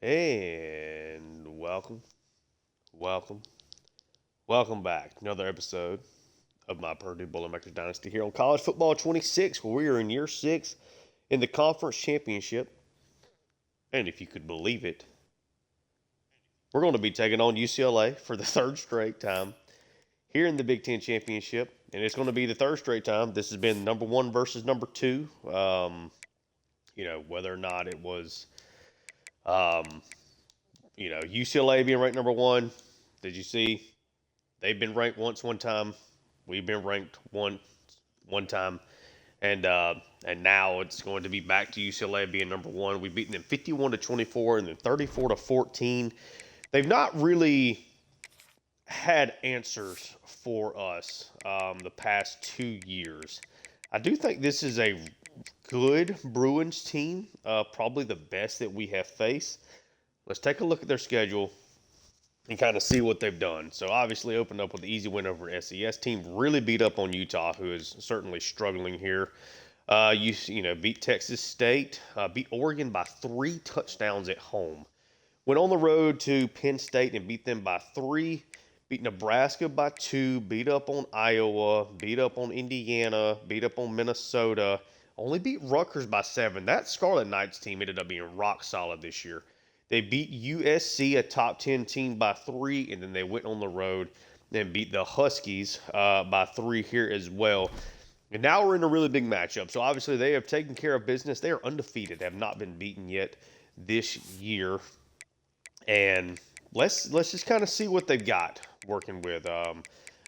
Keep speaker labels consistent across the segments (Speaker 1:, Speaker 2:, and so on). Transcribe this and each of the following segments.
Speaker 1: And welcome, welcome back. Another episode of my Purdue Boilermakers Dynasty here on College Football 26, where we are in year six in the conference championship. And if you could believe it, we're going to be taking on UCLA for the third straight time here in the Big Ten championship. And it's going to be the third straight time. This has been number one versus number two. Whether or not it was um, UCLA being ranked number one. Did you see? They've been ranked once one time. We've been ranked one time, and now it's going to be back to UCLA being number one. We've beaten them 51-24 and then 34-14. They've not really had answers for us the past 2 years. I do think this is a good Bruins team, probably the best that we have faced. Let's take a look at their schedule and kind of see what they've done. So obviously opened up with the easy win over SES team. Really beat up on Utah, who is certainly struggling here. Beat Texas State, beat Oregon by 3 touchdowns at home. Went on the road to Penn State and beat them by 3. Beat Nebraska by 2. Beat up on Iowa. Beat up on Indiana. Beat up on Minnesota. Only beat Rutgers by 7. That Scarlet Knights team ended up being rock solid this year. They beat USC, a top 10 team, by 3, and then they went on the road and beat the Huskies by 3 here as well. And now we're in a really big matchup. So obviously they have taken care of business. They are undefeated, have not been beaten yet this year. And let's just kind of see what they've got working with.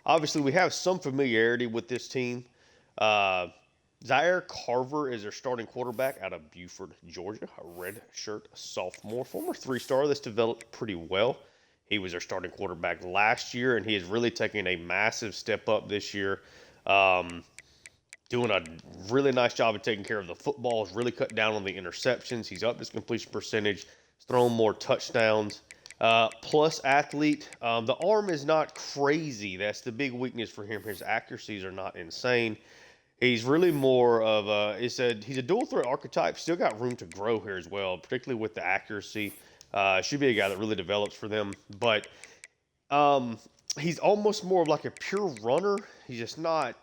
Speaker 1: Obviously we have some familiarity with this team. Zaire Carver is their starting quarterback out of Buford, Georgia, a redshirt sophomore, former 3-star that's developed pretty well. He was their starting quarterback last year, and he is really taking a massive step up this year. Doing a really nice job of taking care of the football. He's really cut down on the interceptions. He's upped his completion percentage. He's thrown more touchdowns. Plus athlete. The arm is not crazy. That's the big weakness for him. His accuracies are not insane. He's really more of he's a dual threat archetype. Still got room to grow here as well, particularly with the accuracy. Should be a guy that really develops for them. But he's almost more of like a pure runner. He's just not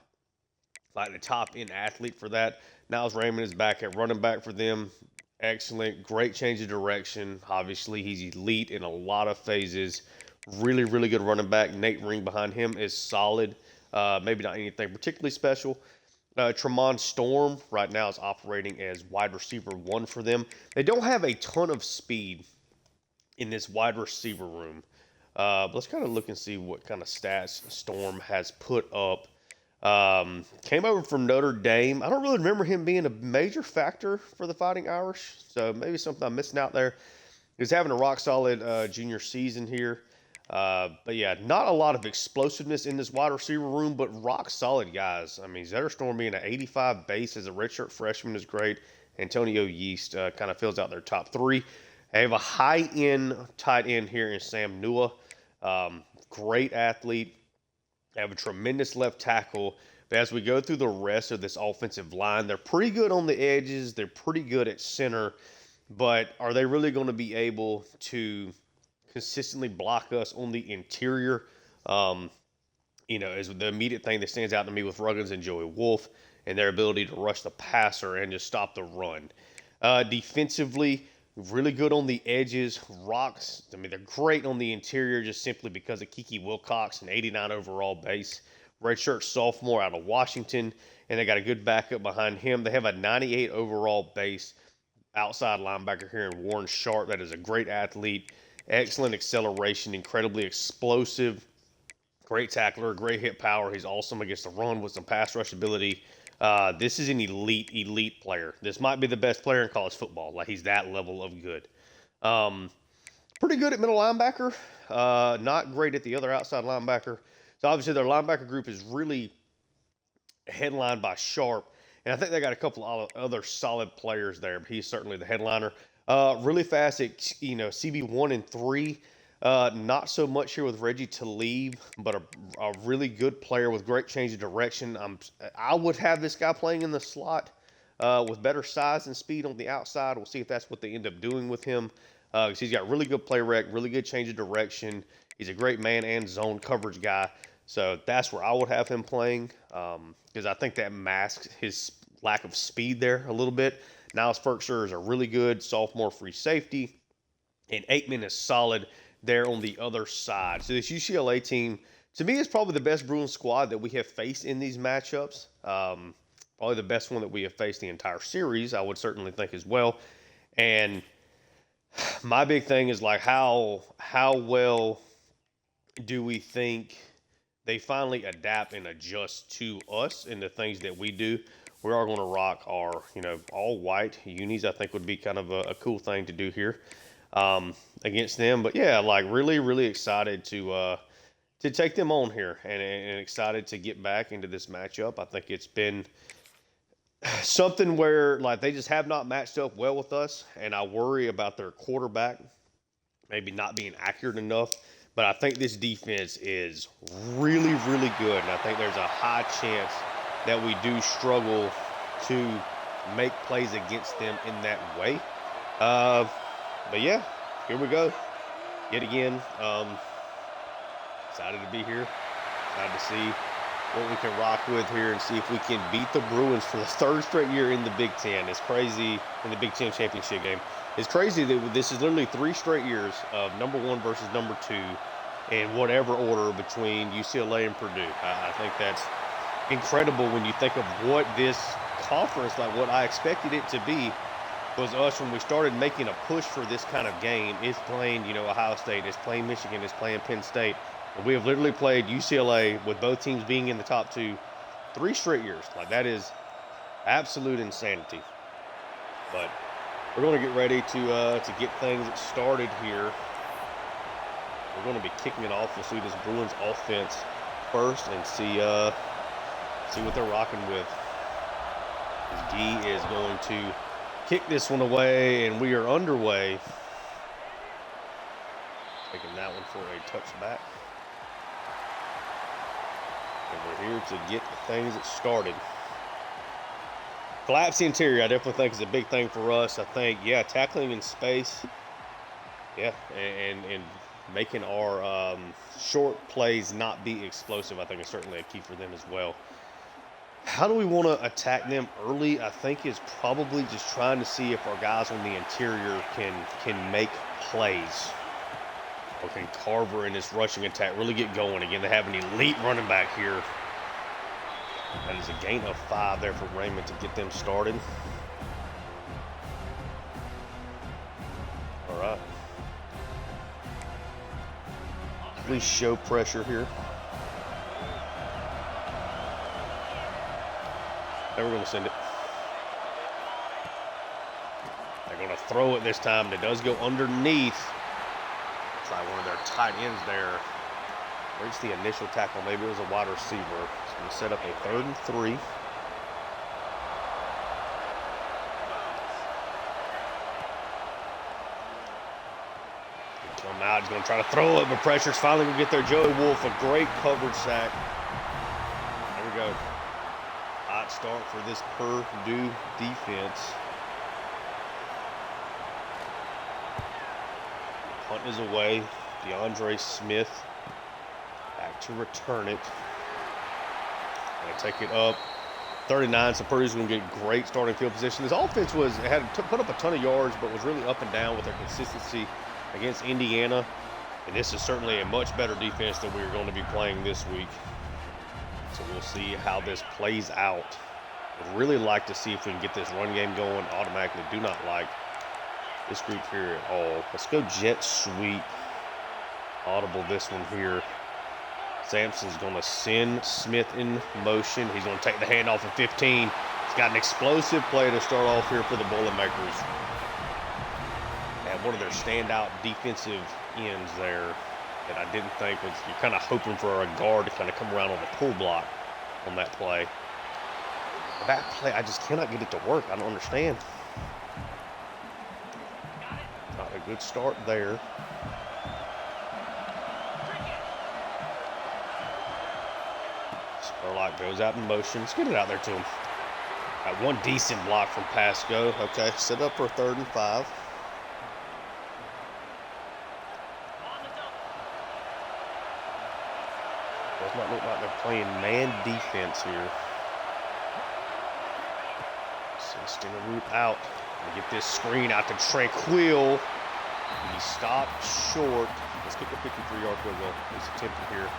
Speaker 1: like the top end athlete for that. Niles Raymond is back at running back for them. Excellent. Great change of direction. Obviously, he's elite in a lot of phases. Really, really good running back. Nate Ring behind him is solid. Maybe not anything particularly special. Tremont Storm right now is operating as wide receiver 1 for them. They don't have a ton of speed in this wide receiver room. Let's kind of look and see what kind of stats Storm has put up. Came over from Notre Dame. I don't really remember him being a major factor for the Fighting Irish, so maybe something I'm missing out there. He's having a rock solid junior season here. But yeah, not a lot of explosiveness in this wide receiver room, but rock solid guys. I mean, Zetterstorm being an 85 base as a redshirt freshman is great. Antonio Yeast kind of fills out their top 3. They have a high-end tight end here in Sam Nua. Great athlete. They have a tremendous left tackle. But as we go through the rest of this offensive line, they're pretty good on the edges. They're pretty good at center. But are they really going to be able to consistently block us on the interior? Is the immediate thing that stands out to me with Ruggins and Joey Wolf and their ability to rush the passer and just stop the run. Defensively, really good on the edges. Rocks, I mean, they're great on the interior just simply because of Kiki Wilcox, an 89 overall base. Redshirt sophomore out of Washington, and they got a good backup behind him. They have a 98 overall base outside linebacker here in Warren Sharp. That is a great athlete. Excellent acceleration, incredibly explosive, great tackler, great hit power. He's awesome against the run with some pass rush ability. This is an elite player. This might be the best player in college football. Like, he's that level of good. Pretty good at middle linebacker. Not great at the other outside linebacker. So obviously their linebacker group is really headlined by Sharp. And I think they got a couple of other solid players there, but he's certainly the headliner. Really fast at, CB1 and 3. Not so much here with Reggie Talib, but a really good player with great change of direction. I would have this guy playing in the slot with better size and speed on the outside. We'll see if that's what they end up doing with him. because he's got really good play rec, really good change of direction. He's a great man and zone coverage guy. So that's where I would have him playing, because I think that masks his lack of speed there a little bit. Niles Ferkser is a really good sophomore free safety, and Aikman is solid there on the other side. So this UCLA team, to me, is probably the best Bruins squad that we have faced in these matchups. Probably the best one that we have faced the entire series, I would certainly think as well. And my big thing is like how well do we think they finally adapt and adjust to us and the things that we do. We are going to rock our, all white unis. I think would be kind of a cool thing to do here against them. But yeah, like really, really excited to take them on here and excited to get back into this matchup. I think it's been something where like they just have not matched up well with us, and I worry about their quarterback maybe not being accurate enough. But I think this defense is really, really good, and I think there's a high chance that we do struggle to make plays against them in that way. But yeah, here we go. Yet again, excited to be here. Excited to see what we can rock with here and see if we can beat the Bruins for the third straight year in the Big Ten. It's crazy in the Big Ten championship game. It's crazy that this is literally 3 straight years of number 1 versus number 2 in whatever order between UCLA and Purdue. I think that's incredible when you think of what this conference, like what I expected it to be, was us when we started making a push for this kind of game. It's playing, Ohio State, it's playing Michigan, it's playing Penn State. And we have literally played UCLA with both teams being in the top 2 3 straight years. Like that is absolute insanity. But we're going to get ready to get things started here. We're going to be kicking it off. We'll see this Bruins offense first and see what they're rocking with. Gee is going to kick this one away, and we are underway. Taking that one for a touchback. And we're here to get things started. Collapse the interior, I definitely think is a big thing for us. I think, tackling in space, and making our short plays not be explosive, I think is certainly a key for them as well. How do we want to attack them early? I think is probably just trying to see if our guys on the interior can make plays. Or can Carver in this rushing attack really get going? Again, they have an elite running back here. That is a gain of 5 there for Raymond to get them started. All right. Please show pressure here. Now we're going to send it. They're going to throw it this time. It does go underneath. Try one of their tight ends there. Reached the initial tackle. Maybe it was a wide receiver. It's going to set up a 3rd and 3. Come out. He's going to try to throw it, but pressure's finally going to get there. Joey Wolf, a great coverage sack. There we go. Hot start for this Purdue defense. The punt is away. DeAndre Smith back to return it. Going to take it up. 39, so Purdue's going to get great starting field position. This offense had put up a ton of yards, but was really up and down with their consistency against Indiana. And this is certainly a much better defense than we're going to be playing this week. So we'll see how this plays out. Would really like to see if we can get this run game going. Automatically do not like this group here at all. Let's go jet sweep. Audible this one here. Sampson's going to send Smith in motion. He's going to take the handoff at 15. He's got an explosive play to start off here for the Boilermakers. And one of their standout defensive ends there that I didn't think was, you're kind of hoping for a guard to kind of come around on the pull block on that play. That play, I just cannot get it to work. I don't understand. Not a good start there. Spurlock goes out in motion. Let's get it out there to him. Got one decent block from Pasco. Okay, set up for a 3rd and 5. Does not look like they're playing man defense here. Send a route out. Get this screen out to Tranquil. He stopped short. Let's kick a 53-yard field goal. He's attempted here.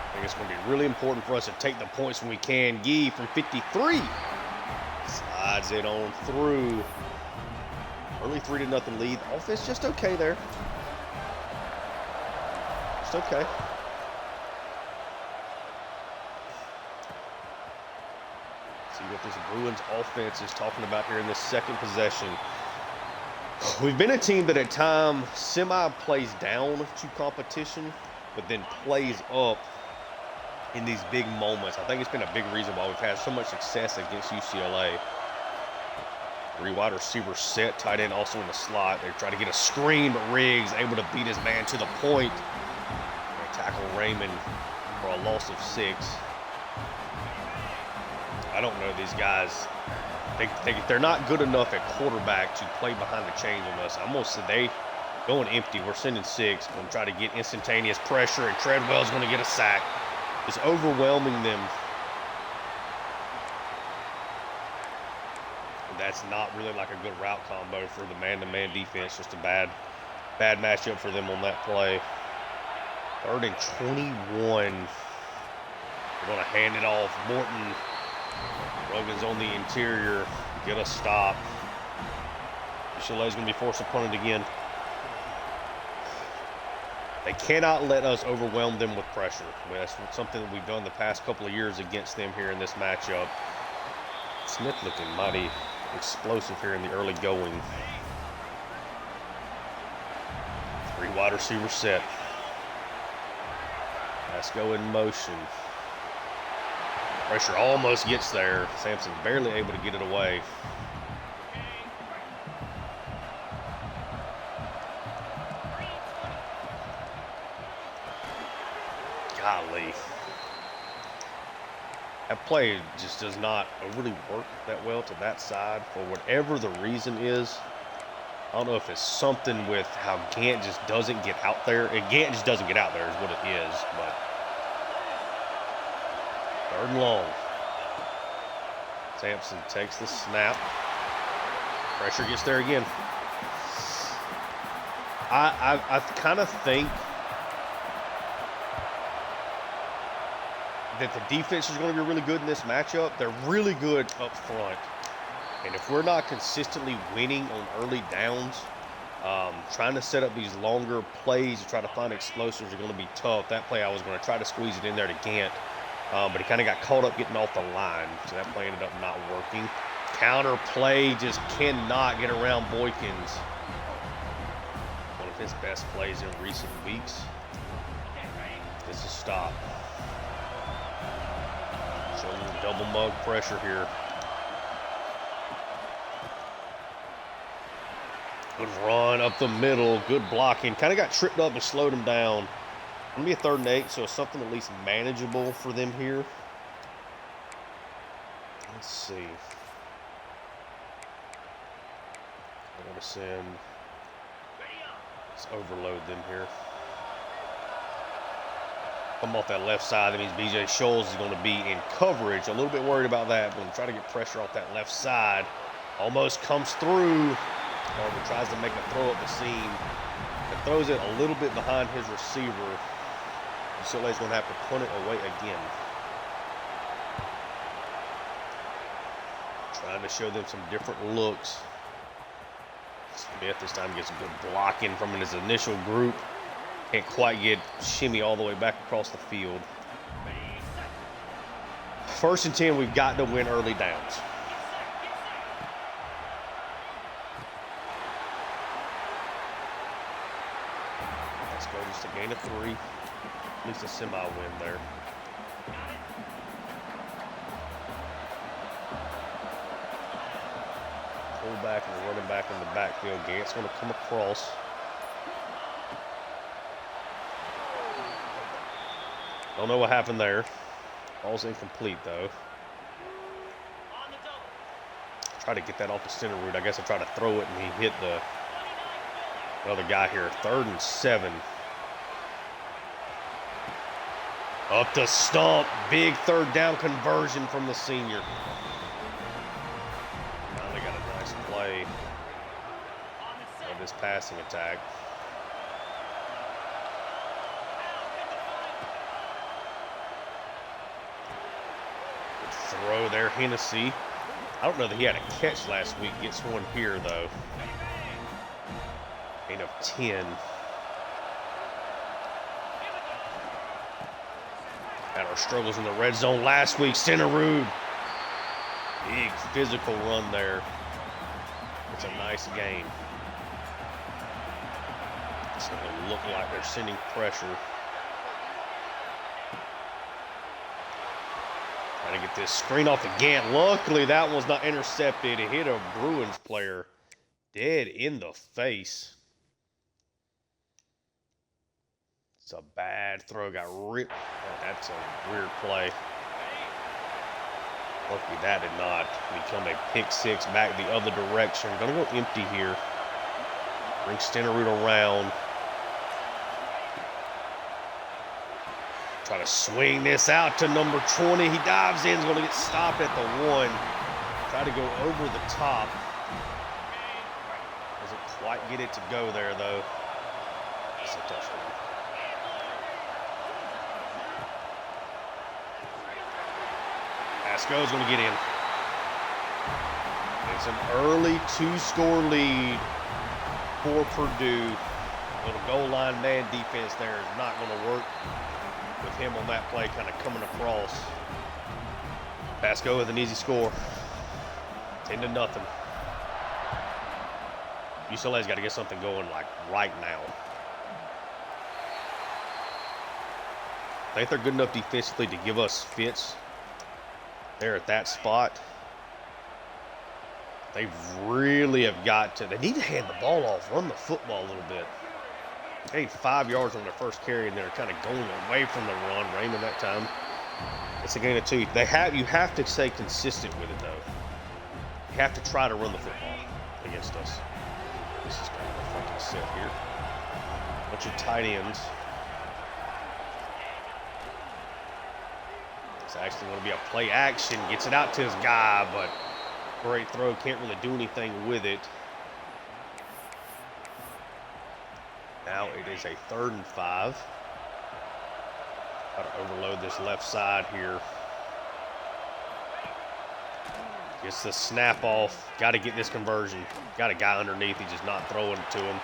Speaker 1: I think it's going to be really important for us to take the points when we can. Gee from 53. Slides it on through. Early 3-0 lead. Offense just okay there. Just okay. See what this Bruins offense is talking about here in this second possession. We've been a team that at times plays down to competition, but then plays up in these big moments. I think it's been a big reason why we've had so much success against UCLA. 3 wide receivers set, tight end also in the slot. They try to get a screen, but Riggs able to beat his man to the point. They tackle Raymond for a loss of 6. I don't know these guys. They're not good enough at quarterback to play behind the chains on us. I'm going to say they going empty. We're sending 6. Going to try to get instantaneous pressure, and Treadwell's going to get a sack. Just overwhelming them. And that's not really like a good route combo for the man-to-man defense. Just a bad matchup for them on that play. 3rd and 21. We're going to hand it off. Morton. Rogan's on the interior. Get a stop. UCLA's going to be forced to punt it again. They cannot let us overwhelm them with pressure. I mean, that's something that we've done the past couple of years against them here in this matchup. Smith looking mighty explosive here in the early going. 3 wide receivers set. Let's go in motion. Pressure almost gets there. Sampson barely able to get it away. Golly. That play just does not really work that well to that side for whatever the reason is. I don't know if it's something with how Gant just doesn't get out there. Gant just doesn't get out there is what it is, but 3rd and long. Sampson takes the snap. Pressure gets there again. I kind of think that the defense is going to be really good in this matchup. They're really good up front. And if we're not consistently winning on early downs, trying to set up these longer plays to try to find explosives are going to be tough. That play I was going to try to squeeze it in there to Gant. But he kind of got caught up getting off the line, so that play ended up not working. Counter play just cannot get around Boykins. One of his best plays in recent weeks. This is stop. Showing double mug pressure here. Good run up the middle, good blocking. Kind of got tripped up and slowed him down. Going to be a 3rd and 8, so it's something at least manageable for them here. Let's see. I'm going to send. Let's overload them here. Come off that left side. That means B.J. Scholes is going to be in coverage. A little bit worried about that. But I'm trying to get pressure off that left side. Almost comes through. Barber tries to make a throw at the seam. But throws it a little bit behind his receiver. UCLA's going to have to punt it away again. Trying to show them some different looks. Smith this time gets a good blocking from his initial group. Can't quite get shimmy all the way back across the field. 1st and 10, we've got to win early downs. Let's go just a gain of 3. At least a semi-win there. Fullback and running back in the backfield. Gant's going to come across. Don't know what happened there. Ball's incomplete, though. Try to get that off the center route. I guess I tried to throw it, and he hit the other guy here. 3rd and 7. Up the stump. Big third down conversion from the senior. Finally got a nice play of this passing attack. Good throw there, Hennessy. I don't know that he had a catch last week. Gets one here, though. Gain of 10. Had our struggles in the red zone last week. Centerud. Big physical run there. It's a nice gain. It's going to look like they're sending pressure. Trying to get this screen off again. Luckily, that one's not intercepted. It hit a Bruins player dead in the face. It's a bad throw. Got ripped. That's a weird play. Luckily, that did not become a pick six back the other direction. Gonna go empty here. Bring Stenerud around. Try to swing this out to number 20. He dives in. He's going to get stopped at the 1. Try to go over the top. Doesn't quite get it to go there, though. It's a touchdown. Pascoe's going to get in. It's an early 2-score lead for Purdue. Little goal line man defense there is not going to work with him on that play kind of coming across. Pascoe with an easy score. 10-0. UCLA's got to get something going like right now. I think they're good enough defensively to give us fits there at that spot. They really have got to, they need to hand the ball off, run the football a little bit. They need 5 yards on their first carry, and they're kind of going away from the run. Raymond that time. It's a gain of 2. You have to stay consistent with it, though. You have to try to run the football against us. This is kind of a fucking set here. Bunch of tight ends. It's actually going to be a play action. Gets it out to his guy, but great throw. Can't really do anything with it. Now it is a 3rd and 5. Got to overload this left side here. Gets the snap off. Got to get this conversion. Got a guy underneath. He's just not throwing it to him.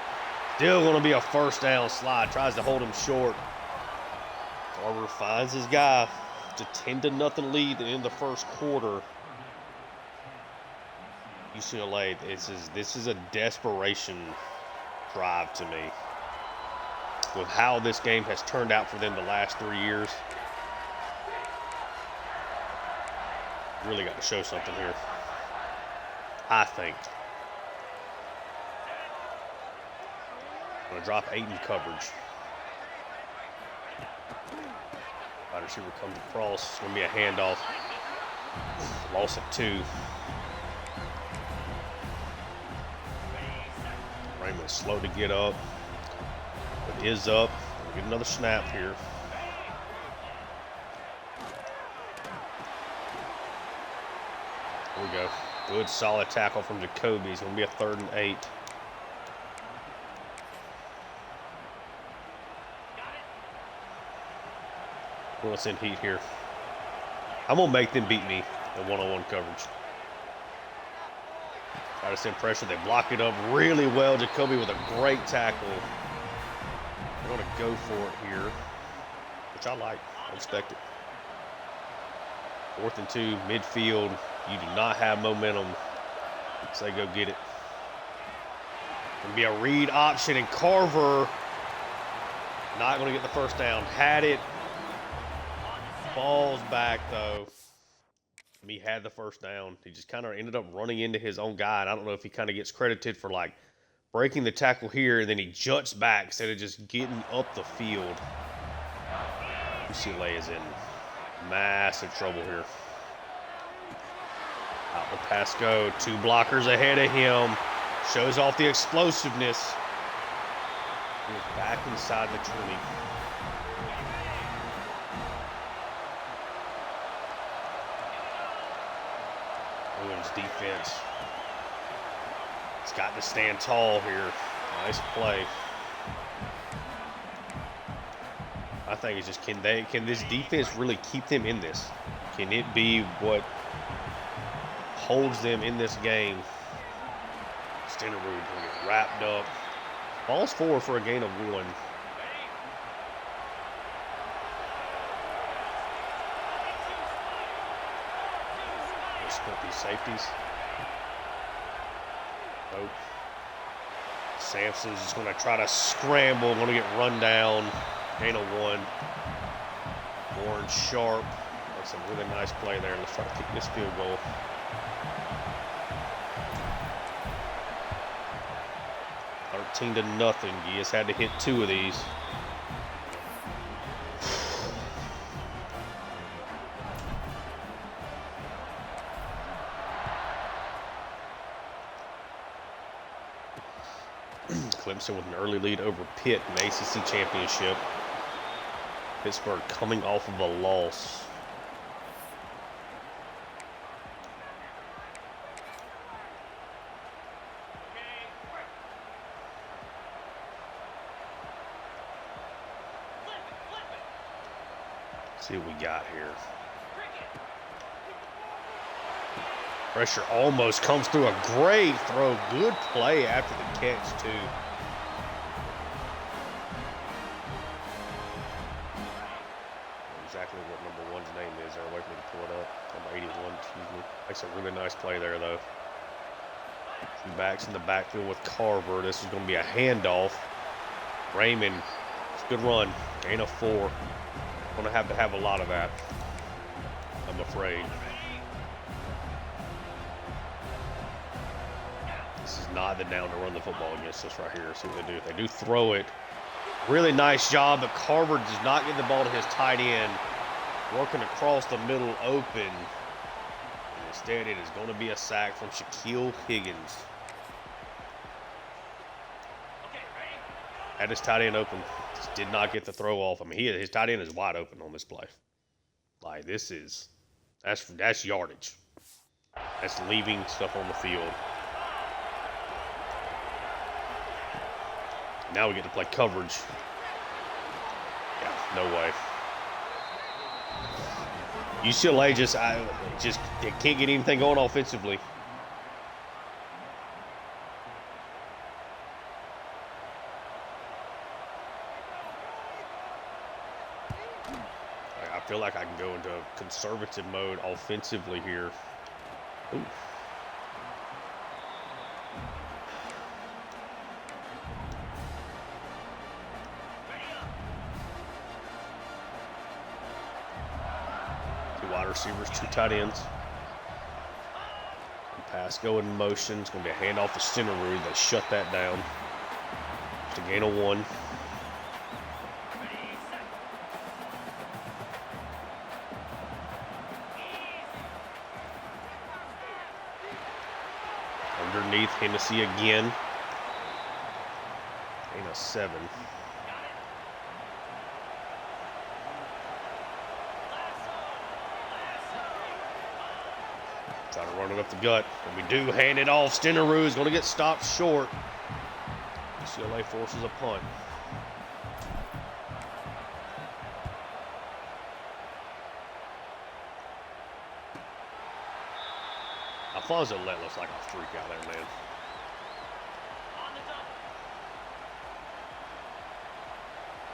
Speaker 1: Still going to be a first down slide. Tries to hold him short. Carver finds his guy. It's a 10-0 lead in the first quarter. UCLA, this is a desperation drive to me. With how this game has turned out for them the last 3 years. Really got to show something here, I think. I'm going to drop 8 in coverage. Wide receiver comes across. It's going to be a handoff. Loss of 2. Raymond slow to get up. But is up. We'll get another snap here. There we go. Good solid tackle from Jacoby. It's going to be a 3rd and 8. Let's in heat here. I'm going to make them beat me in one-on-one coverage. Try to send pressure. They block it up really well. Jacoby with a great tackle. They're going to go for it here, which I like. I expect it. 4th and 2, midfield. You do not have momentum. So they go get it. Going to be a read option, and Carver not going to get the first down. Had it. Falls back, though. He had the first down. He just kind of ended up running into his own guy. And I don't know if he kind of gets credited for, like, breaking the tackle here, and then he juts back instead of just getting up the field. UCLA is in massive trouble here. Out with Pascoe. 2 blockers ahead of him. Shows off the explosiveness. He's back inside the 20. Bruins defense. It's got to stand tall here. Nice play. I think it's just can this defense really keep them in this? Can it be what holds them in this game? Stennerud will get wrapped up. Ball's forward for a gain of 1. They split these safeties. Nope. Sampson's just going to try to scramble. Going to get run down. Gain of 1. Warren Sharp. That's a really nice play there. Let's try to kick this field goal. $13 to nothing. You just had to hit 2 of these. Clemson with an early lead over Pitt in the ACC championship. Pittsburgh coming off of a loss. Let's see what we got here. Pressure almost comes through. A great throw. Good play after the catch, too. Exactly what number 1's name is. They're waiting to pull it up. Number 81, excuse me. Makes a really nice play there, though. Two backs in the backfield with Carver. This is going to be a handoff. Raymond, it's a good run. Gain of 4. Going to have a lot of that, I'm afraid. This is not the down to run the football against us right here. See what they do. If they do throw it, really nice job, but Carver does not get the ball to his tight end. Working across the middle open. And instead, it is going to be a sack from Shaquille Higgins. Had his tight end open. Just did not get the throw off. I mean, his tight end is wide open on this play. Like, that's yardage. That's leaving stuff on the field. Now we get to play coverage. Yeah, no way. UCLA just they can't get anything going offensively. I feel like I can go into conservative mode offensively here. Ooh. Wide receivers, 2 tight ends. Pass go in motion. It's going to be a handoff to Stennerud. They shut that down. Just a gain of 1. Underneath Hennessy again. Gain of 7. Try to run it up the gut, and we do hand it off. Stennerud is going to get stopped short. UCLA forces a punt. Alfonso Lett looks like a freak out there, man.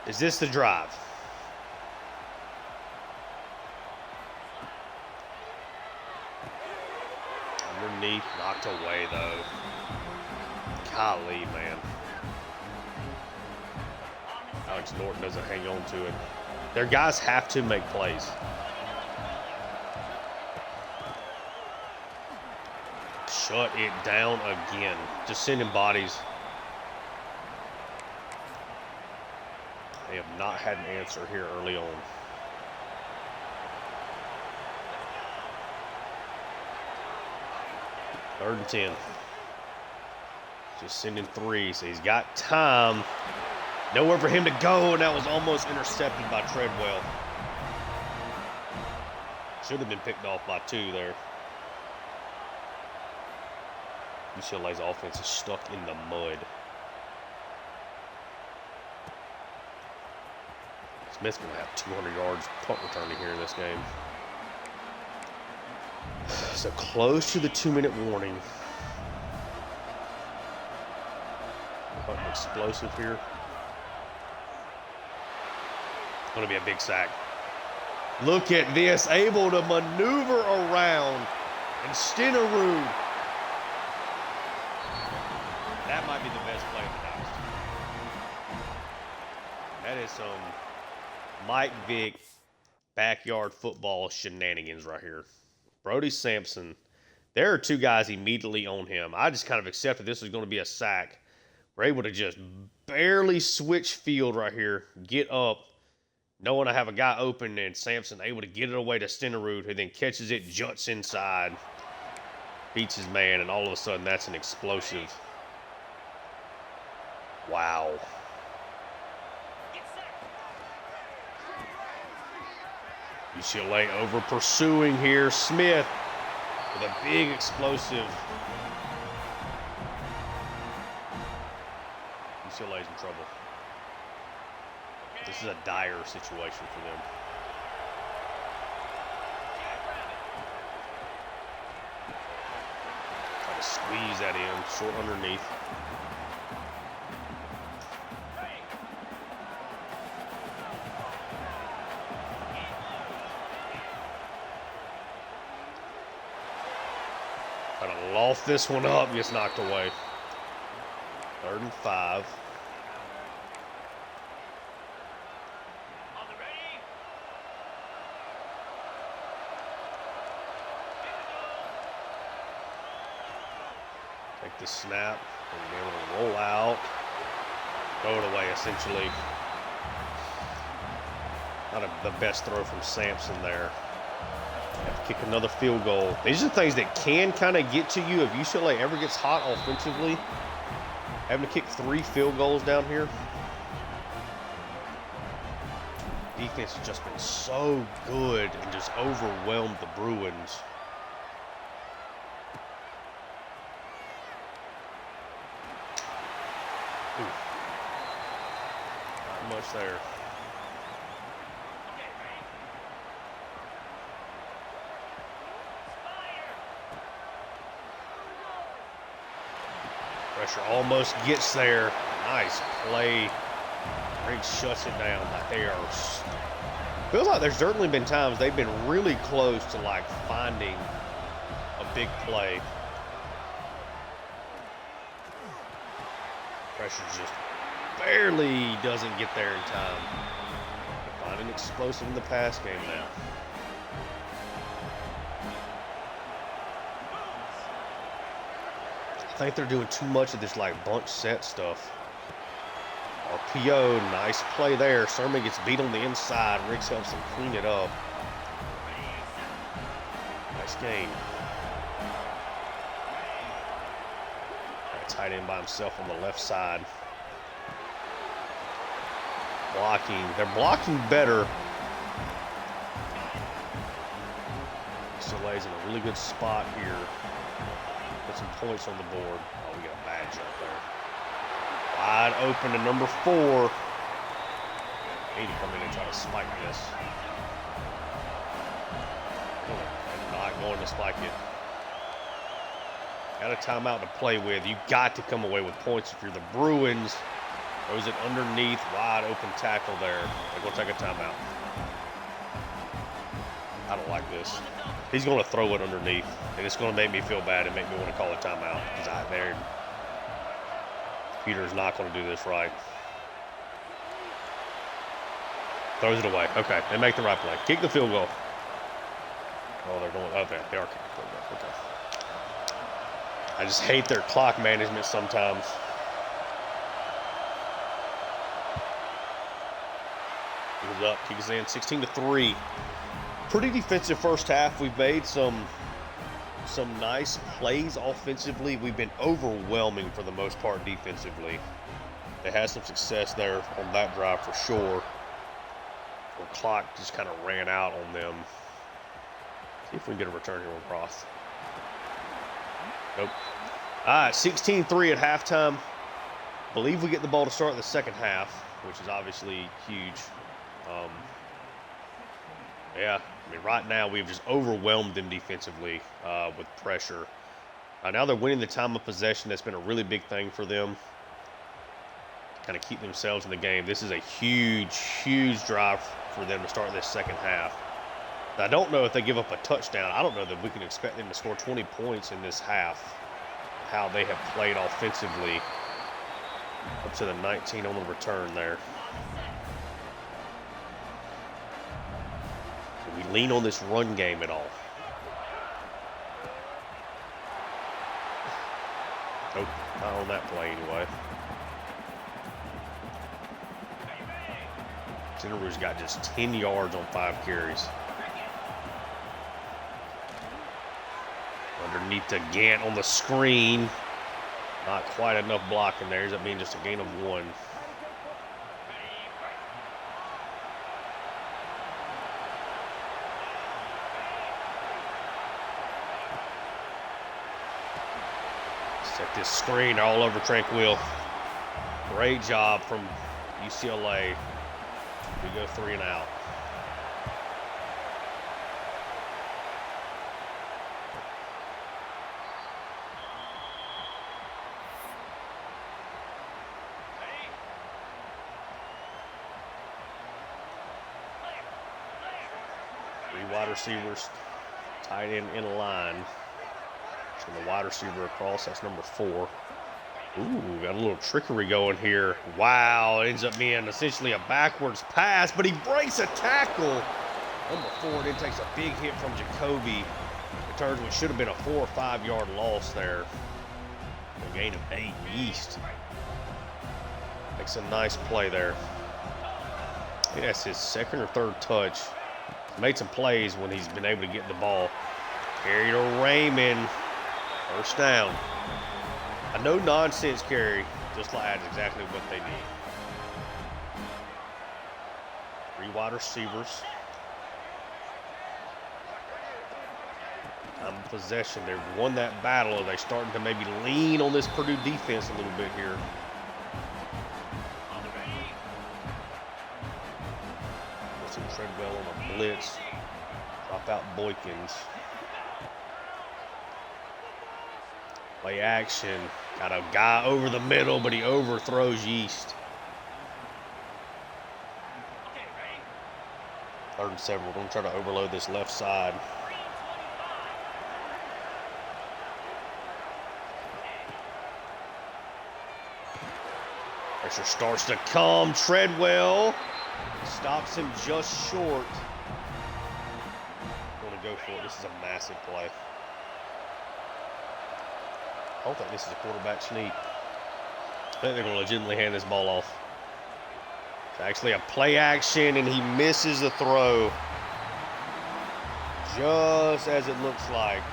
Speaker 1: Is this the drive? Underneath, knocked away though. Golly, man. Alex Norton doesn't hang on to it. Their guys have to make plays. Shut it down again. Just sending bodies. They have not had an answer here early on. Third and 10. Just sending 3, so he's got time. Nowhere for him to go, and that was almost intercepted by Treadwell. Should have been picked off by 2 there. UCLA's offense is stuck in the mud. Smith's going to have 200 yards punt returning here in this game. So close to the 2-minute warning. Punt explosive here. Going to be a big sack. Look at this, able to maneuver around and Stenerud. That might be the best play of the Dynasty. That is some Mike Vick backyard football shenanigans right here. Brody Sampson. There are two guys immediately on him. I just kind of accepted this was going to be a sack. We're able to just barely switch field right here, get up, knowing I have a guy open, and Sampson able to get it away to Stenerud, who then catches it, juts inside, beats his man, and all of a sudden that's an explosive. Wow. UCLA over pursuing here. Smith with a big explosive. UCLA's in trouble. This is a dire situation for them. Try to squeeze that in, short underneath. Try to loft this one up, gets knocked away. 3rd and 5. Take the snap and be able to roll out, throw it away essentially. Not the best throw from Sampson there. Have to kick another field goal. These are things that can kind of get to you if UCLA ever gets hot offensively. Having to kick 3 field goals down here. Defense has just been so good and just overwhelmed the Bruins. Not much there. Pressure almost gets there. Nice play. Greg shuts it down. They are. Feels like there's certainly been times they've been really close to like finding a big play. Pressure just barely doesn't get there in time. Finding explosive in the pass game now. I think they're doing too much of this like bunch set stuff. RPO, nice play there. Sermon gets beat on the inside. Riggs helps him clean it up. Nice gain. Got a tight end by himself on the left side. Blocking. They're blocking better. UCLA's in a really good spot here. Put some points on the board. Oh, we got a bad jump there. Wide open to number 4. Need to come in and try to spike this. I'm not going to spike it. Got a timeout to play with. You got to come away with points if you're the Bruins. Throws it underneath. Wide open tackle there. They're going to take a timeout. I don't like this. He's going to throw it underneath, and it's going to make me feel bad and make me want to call a timeout because Peter's not going to do this right. Throws it away. Okay, they make the right play. Kick the field goal. Oh, they're going. Okay, they are kicking the field goal. Okay. I just hate their clock management sometimes. Moves up, kicks in, 16-3. Pretty defensive first half. We've made some nice plays offensively. We've been overwhelming for the most part defensively. They had some success there on that drive for sure. The clock just kind of ran out on them. See if we can get a return here with Roth. Nope. All right, 16-3 at halftime. Believe we get the ball to start the second half, which is obviously huge. Yeah, I mean, right now we've just overwhelmed them defensively with pressure. Now they're winning the time of possession. That's been a really big thing for them. Kind of keep themselves in the game. This is a huge, huge drive for them to start this second half. Now, I don't know if they give up a touchdown. I don't know that we can expect them to score 20 points in this half. How they have played offensively up to the 19 on the return there. Do we lean on this run game at all? Nope, not on that play anyway. Jenneroo's got just 10 yards on 5 carries. Underneath the Gant on the screen. Not quite enough blocking there. Ends up being just a gain of 1. Set this screen all over Tranquil. Great job from UCLA. We go 3 and out. Wide receivers, tight end in a line. So the wide receiver across, that's number 4. Ooh, got a little trickery going here. Wow, it ends up being essentially a backwards pass, but he breaks a tackle. Number 4 then takes a big hit from Jacoby. It turns what should have been a 4 or 5 yard loss there. A gain of 8 East. Makes a nice play there. I think that's his 2nd or 3rd touch. Made some plays when he's been able to get the ball. Carry to Raymond. First down. A no-nonsense carry. Just like that's exactly what they need. 3 wide receivers. Time of possession. They've won that battle. Are they starting to maybe lean on this Purdue defense a little bit here? Treadwell on a blitz. Drop out Boykins. Play action. Got a guy over the middle, but he overthrows Yeast. 3rd and 7. We're going to try to overload this left side. Pressure starts to come. Treadwell stops him just short. Going to go for it. This is a massive play. I don't think this is a quarterback sneak. I think they're going to legitimately hand this ball off. It's actually a play action, and he misses the throw. Just as it looks like.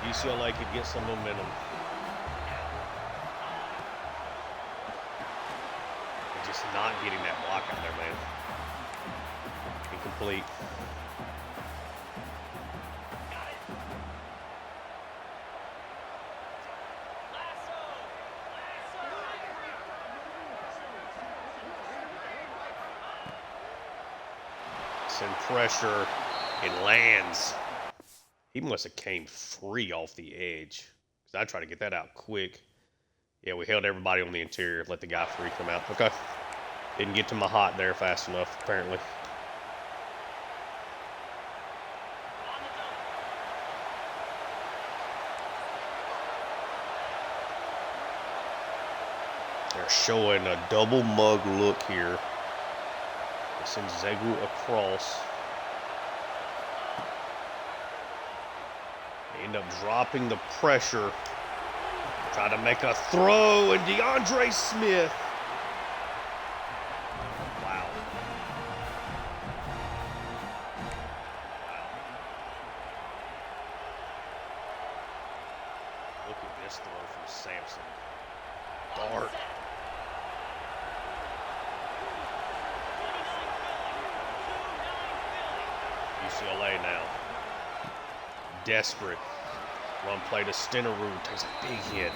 Speaker 1: UCLA could get some momentum. Just not getting that block out there, man. Incomplete. Send pressure. It lands. He must have came free off the edge. I tried to get that out quick. Yeah, we held everybody on the interior. Let the guy free come out. Okay. Didn't get to my hot there fast enough, apparently. They're showing a double mug look here. They send Zegu across. They end up dropping the pressure. Try to make a throw, and DeAndre Smith. Wow. Look at this throw from Sampson. Dart. UCLA now. Desperate. Run play to Stenerud. Takes a big hit.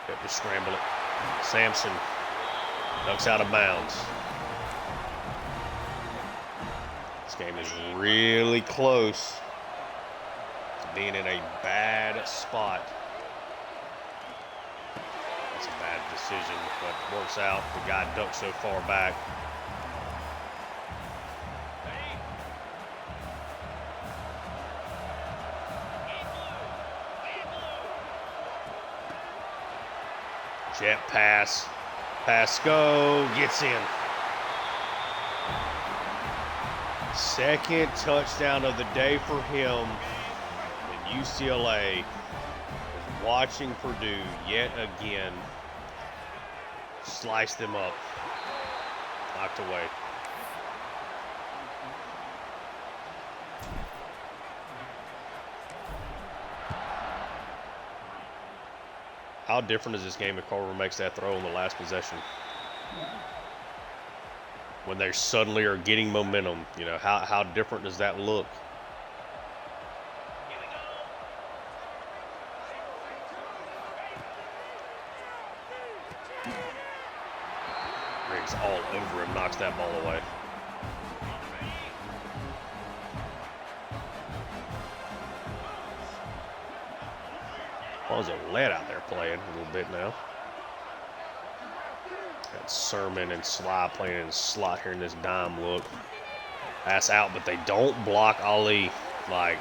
Speaker 1: Have to scramble it. Sampson ducks out of bounds. This game is really close to being in a bad spot. That's a bad decision, but works out. The guy ducks so far back. Jet pass. Pasco gets in. Second touchdown of the day for him. And UCLA is watching Purdue yet again slice them up. Knocked away. How different is this game if Culver makes that throw on the last possession? When they suddenly are getting momentum, you know, how different does that look? Riggs all over him, knocks that ball away. Ball's a lead out there playing a little bit now. Got Sermon and Sly playing in the slot here in this dime look. Pass out, but they don't block Ali. Like,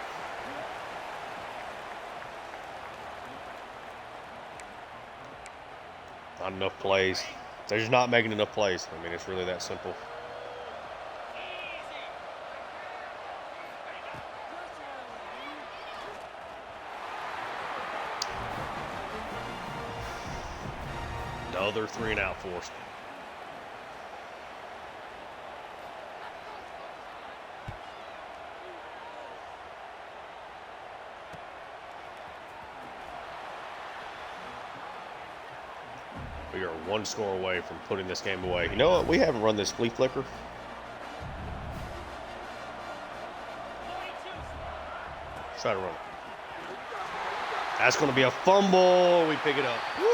Speaker 1: not enough plays. They're just not making enough plays. I mean, it's really that simple. Another 3-and-out forced. We are one score away from putting this game away. You know what? We haven't run this flea flicker. Try to run it. That's going to be a fumble. We pick it up. Woo!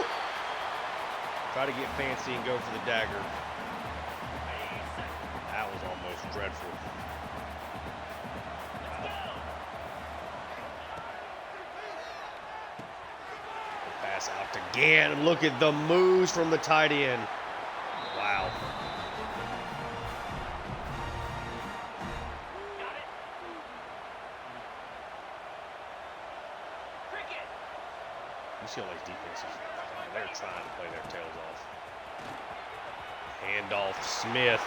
Speaker 1: Try to get fancy and go for the dagger. That was almost dreadful. Pass out again. Look at the moves from the tight end. Wow. UCLA's defense is, they're trying to play their tails off. Handoff Smith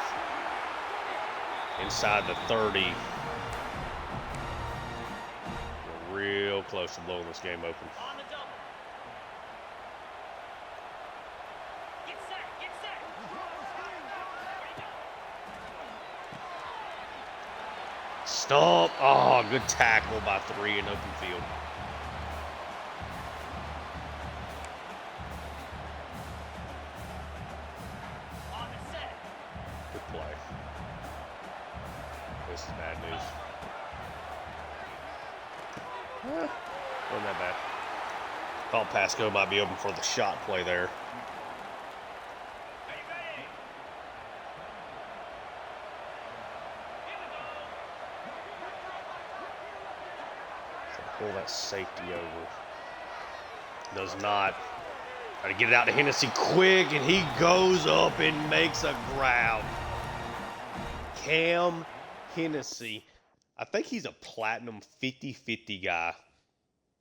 Speaker 1: inside the 30. We're real close to blowing this game open. Stomp. Oh, good tackle by 3 in open field. Good play. This is bad news. Wasn't that bad. Thought Pasco might be open for the shot play there. Pull that safety over. Does not. Try to get it out to Hennessy quick, and he goes up and makes a grab. Cam Hennessy. I think he's a platinum 50-50 guy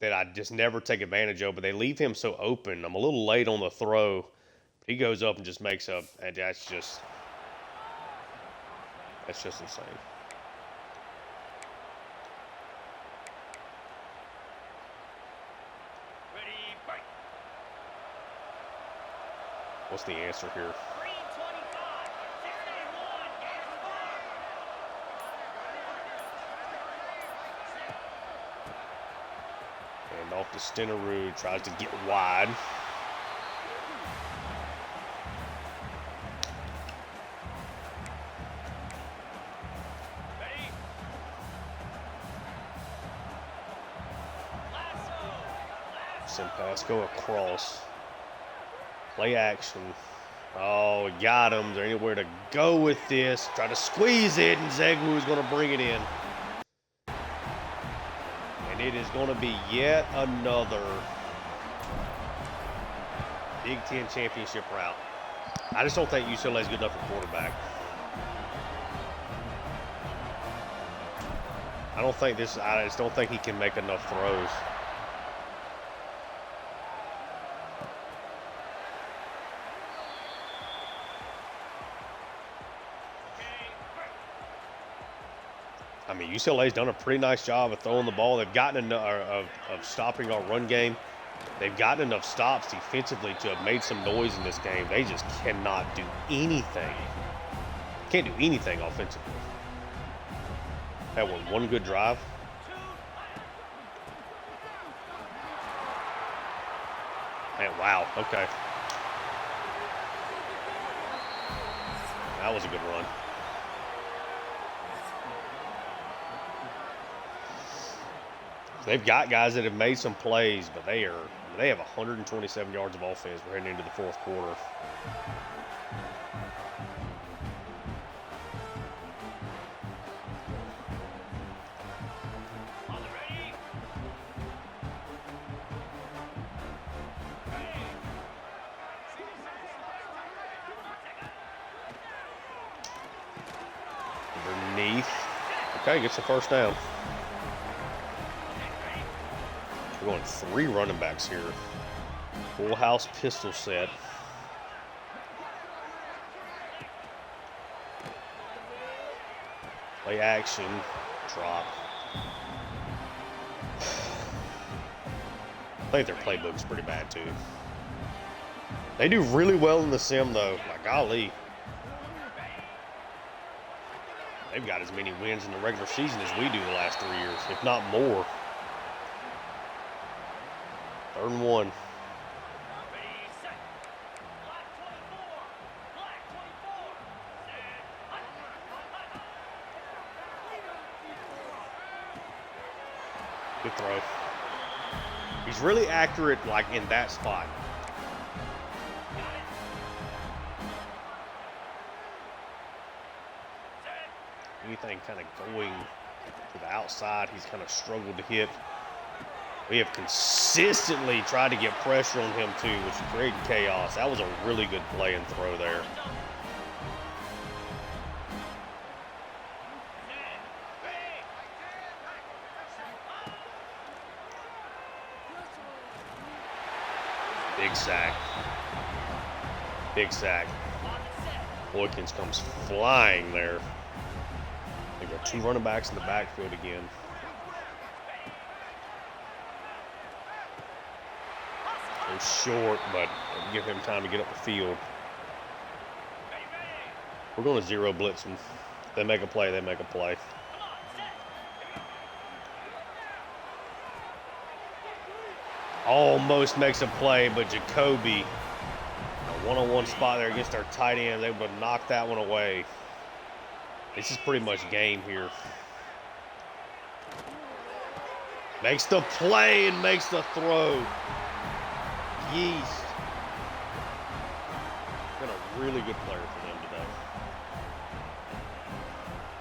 Speaker 1: that I just never take advantage of, but they leave him so open. I'm a little late on the throw. But he goes up and just makes up, and that's just insane. What's the answer here? And off to Stenerud, tries to get wide. Sim pass, go across. Play action. Oh, got him. Is there anywhere to go with this? Try to squeeze it, and Zegwu is going to bring it in. And it is going to be yet another Big Ten championship route. I just don't think UCLA is good enough for quarterback. I just don't think he can make enough throws. I mean, UCLA's done a pretty nice job of throwing the ball. They've gotten enough of stopping our run game. They've gotten enough stops defensively to have made some noise in this game. They just cannot do anything. Can't do anything offensively. That was one good drive. Man, wow, okay. That was a good run. They've got guys that have made some plays, but they have 127 yards of offense. We're heading into the fourth quarter. Underneath. Okay, gets the first down. We're going 3 running backs here. Full house pistol set. Play action. Drop. I think their playbook's pretty bad too. They do really well in the sim though. Like, golly. They've got as many wins in the regular season as we do the last 3 years, if not more. 3rd and 1. Good throw. He's really accurate, like, in that spot. Anything kind of going to the outside, he's kind of struggled to hit. We have consistently tried to get pressure on him too, which created chaos. That was a really good play and throw there. Big sack. Big sack. Boykins comes flying there. They got 2 running backs in the backfield again. Short, but give him time to get up the field. We're going to 0 blitz them. If they make a play, they make a play. Almost makes a play, but Jacoby, a one-on-one spot there against our tight end, able to knock that one away. This is pretty much game here. Makes the play and makes the throw. Yeast. Been a really good player for them today.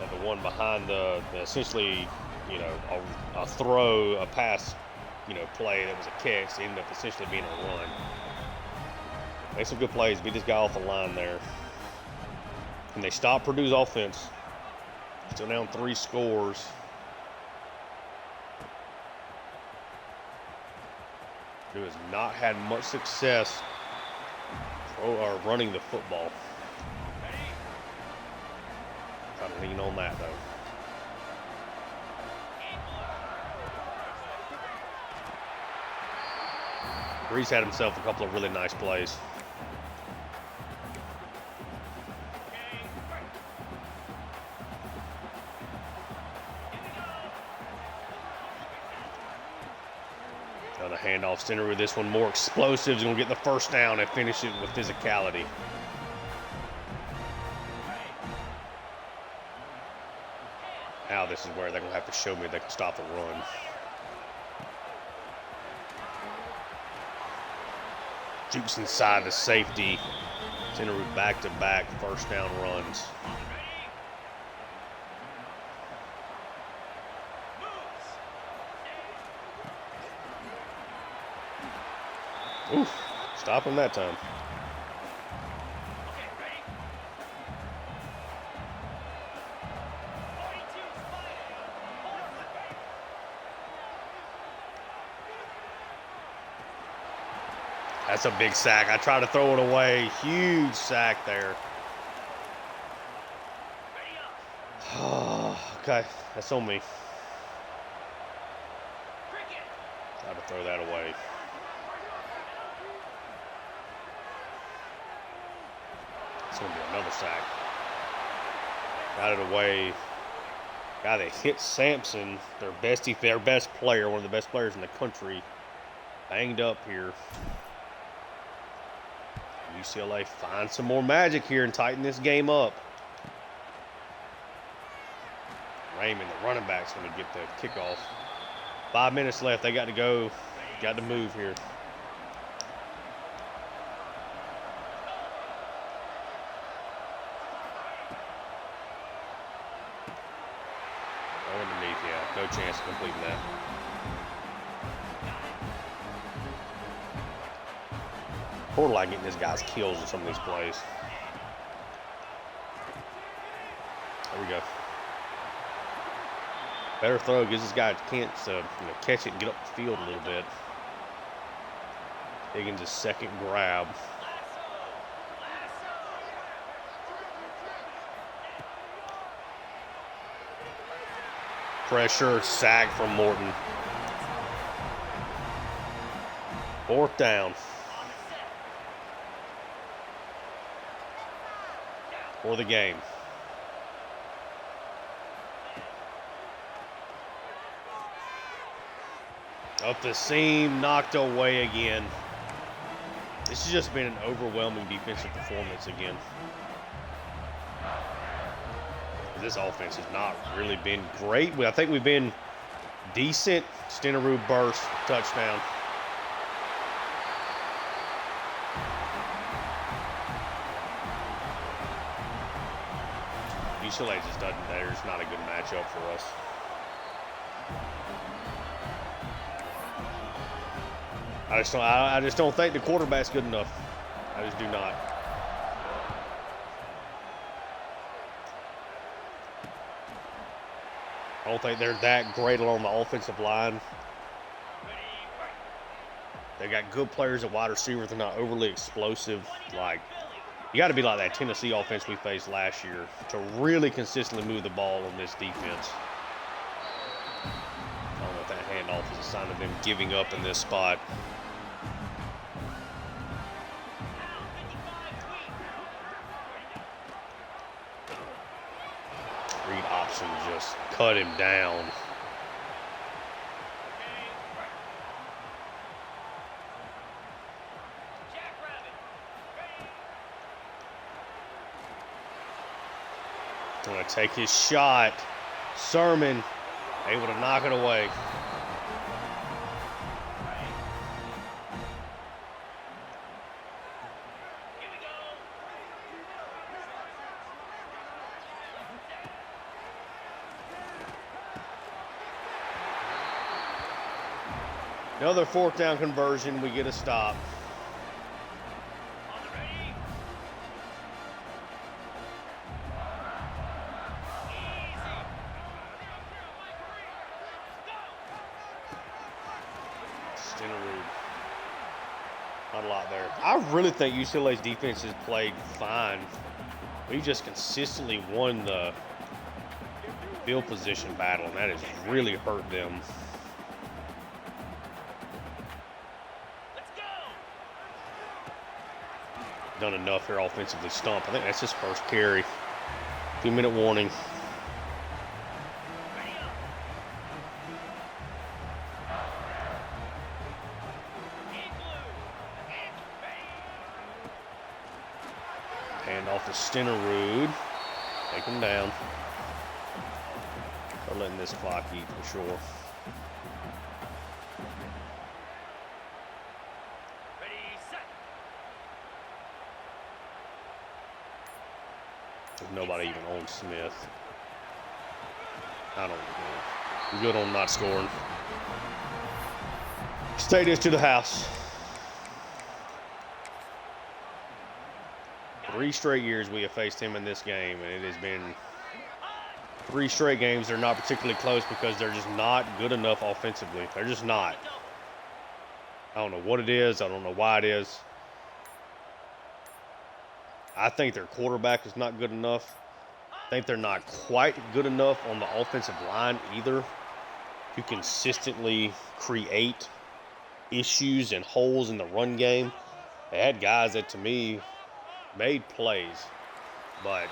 Speaker 1: And the one behind the essentially, a throw, a pass, play that was a catch, ended up essentially being a run. Made some good plays, beat this guy off the line there. And they stopped Purdue's offense. Still down 3 scores. Purdue has not had much success running the football. Try to lean on that, though. Brees had himself a couple of really nice plays. The handoff center with this one, more explosive. He's going to get the first down and finish it with physicality. Now this is where they're going to have to show me they can stop the run. Jukes inside the safety. Stenerud back-to-back first down runs. Oof, stop him that time. That's a big sack. I tried to throw it away. Huge sack there. Okay, that's on me. Tried to throw that away. It's going to be another sack. Got it away. Guy that hit Sampson, their best player, one of the best players in the country, banged up here. UCLA finds some more magic here and tighten this game up. Raymond, the running back's going to get the kickoff. 5 minutes left. They got to go. Got to move here. Underneath, yeah. No chance of completing that. Borderline getting this guy's kills in some of these plays. There we go. Better throw, gives this guy a chance to catch it and get up the field a little bit. Higgins' second grab. Pressure, sack from Morton. 4th down. For the game. Up the seam, knocked away again. This has just been an overwhelming defensive performance again. This offense has not really been great. I think we've been decent. Stenerud burst, touchdown. UCLA just doesn't. There's not a good matchup for us. I just don't think the quarterback's good enough. I just do not. I don't think they're that great along the offensive line. They got good players at wide receiver. They're not overly explosive. Like, you got to be like that Tennessee offense we faced last year to really consistently move the ball on this defense. I don't know if that handoff is a sign of them giving up in this spot. Read option just cut him down. Gonna take his shot. Sermon able to knock it away. Another 4th down conversion. We get a stop. Not a lot there. I really think UCLA's defense has played fine. We've just consistently won the field position battle, and that has really hurt them. Done enough here offensively. Stump. I think that's his first carry. 2-minute warning. Hand off to Stenerud. Take him down. They're letting this clock eat for sure. There's nobody even on Smith. I don't know. I'm good on not scoring. Stay this to the house. 3 straight years we have faced him in this game, and it has been 3 straight games. They're not particularly close because they're just not good enough offensively. They're just not. I don't know what it is. I don't know why it is. I think their quarterback is not good enough. I think they're not quite good enough on the offensive line either to consistently create issues and holes in the run game. They had guys that, to me, made plays, but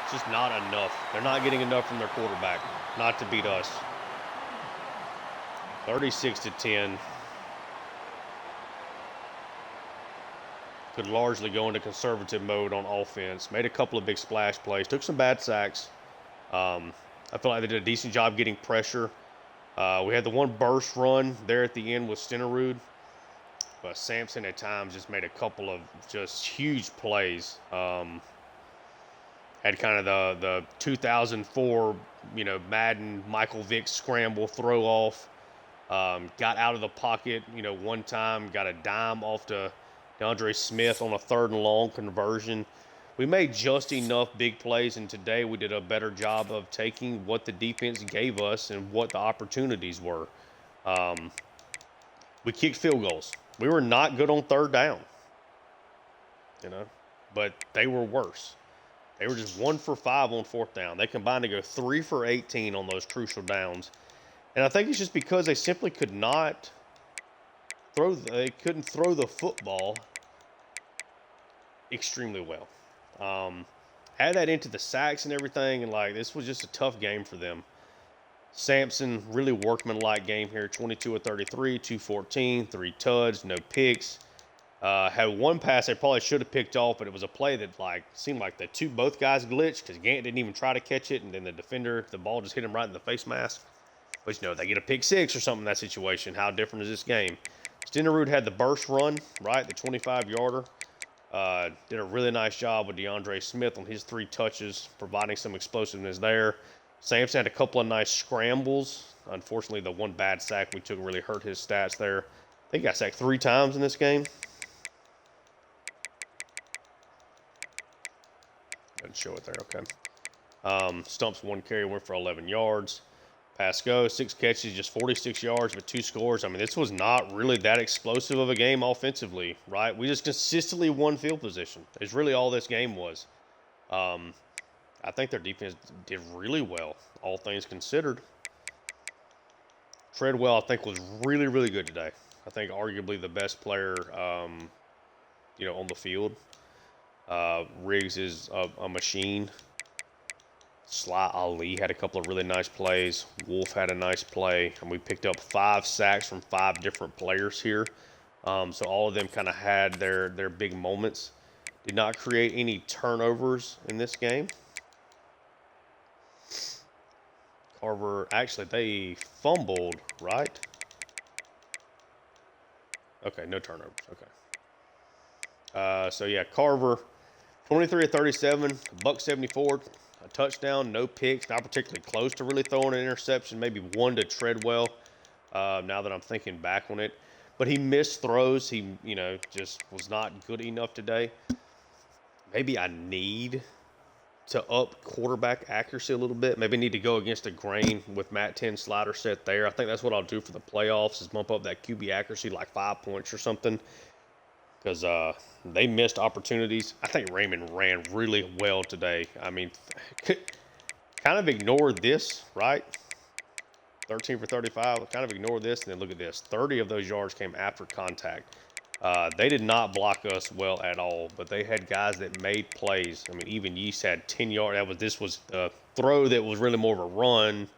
Speaker 1: it's just not enough. They're not getting enough from their quarterback not to beat us. 36-10. Could largely go into conservative mode on offense. Made a couple of big splash plays. Took some bad sacks. I feel like they did a decent job getting pressure. We had the one burst run there at the end with Stenerud. But Sampson at times just made a couple of just huge plays. Had kind of the 2004, Madden Michael Vick scramble throw off. Got out of the pocket, one time. Got a dime off to DeAndre Smith on a 3rd and long conversion. We made just enough big plays, and today we did a better job of taking what the defense gave us and what the opportunities were. We kicked field goals. We were not good on 3rd down, but they were worse. They were just 1 for 5 on 4th down. They combined to go 3 for 18 on those crucial downs. And I think it's just because they simply could not they couldn't throw the football extremely well. Add that into the sacks and everything, and this was just a tough game for them. Sampson, really workmanlike game here. 22 of 33, 214, 3 tuds, no picks. Had one pass they probably should have picked off, but it was a play that seemed like both guys glitched because Gant didn't even try to catch it, and then the defender, the ball just hit him right in the face mask. But they get a pick 6 or something in that situation. How different is this game? Stenerud had the burst run, right, the 25-yarder. Did a really nice job with DeAndre Smith on his 3 touches, providing some explosiveness there. Sampson had a couple of nice scrambles. Unfortunately, the one bad sack we took really hurt his stats there. I think he got sacked 3 times in this game. Doesn't show it there, okay. Stumps 1 carry, went for 11 yards. Pass go, 6 catches, just 46 yards with 2 scores. I mean, this was not really that explosive of a game offensively, right? We just consistently won field position. It's really all this game was. I think their defense did really well, all things considered. Treadwell, I think, was really, really good today. I think arguably the best player, on the field. Riggs is a machine. Sly Ali had a couple of really nice plays. Wolf had a nice play. And we picked up 5 sacks from 5 different players here. So all of them kind of had their big moments. Did not create any turnovers in this game. Carver, actually, they fumbled, right? Okay, no turnovers. Okay. So, yeah, Carver, 23 of 37, $174, a touchdown, no picks, not particularly close to really throwing an interception, maybe 1 to Treadwell, now that I'm thinking back on it. But he missed throws. He, just was not good enough today. Maybe I need to up quarterback accuracy a little bit. Maybe need to go against the grain with Matt 10 slider set there. I think that's what I'll do for the playoffs is bump up that QB accuracy like 5 points or something because they missed opportunities. I think Raymond ran really well today. I mean, kind of ignored this, right? 13 for 35, kind of ignored this, and then look at this. 30 of those yards came after contact. They did not block us well at all, but they had guys that made plays. I mean, even Yeast had 10 yards. This was a throw that was really more of a run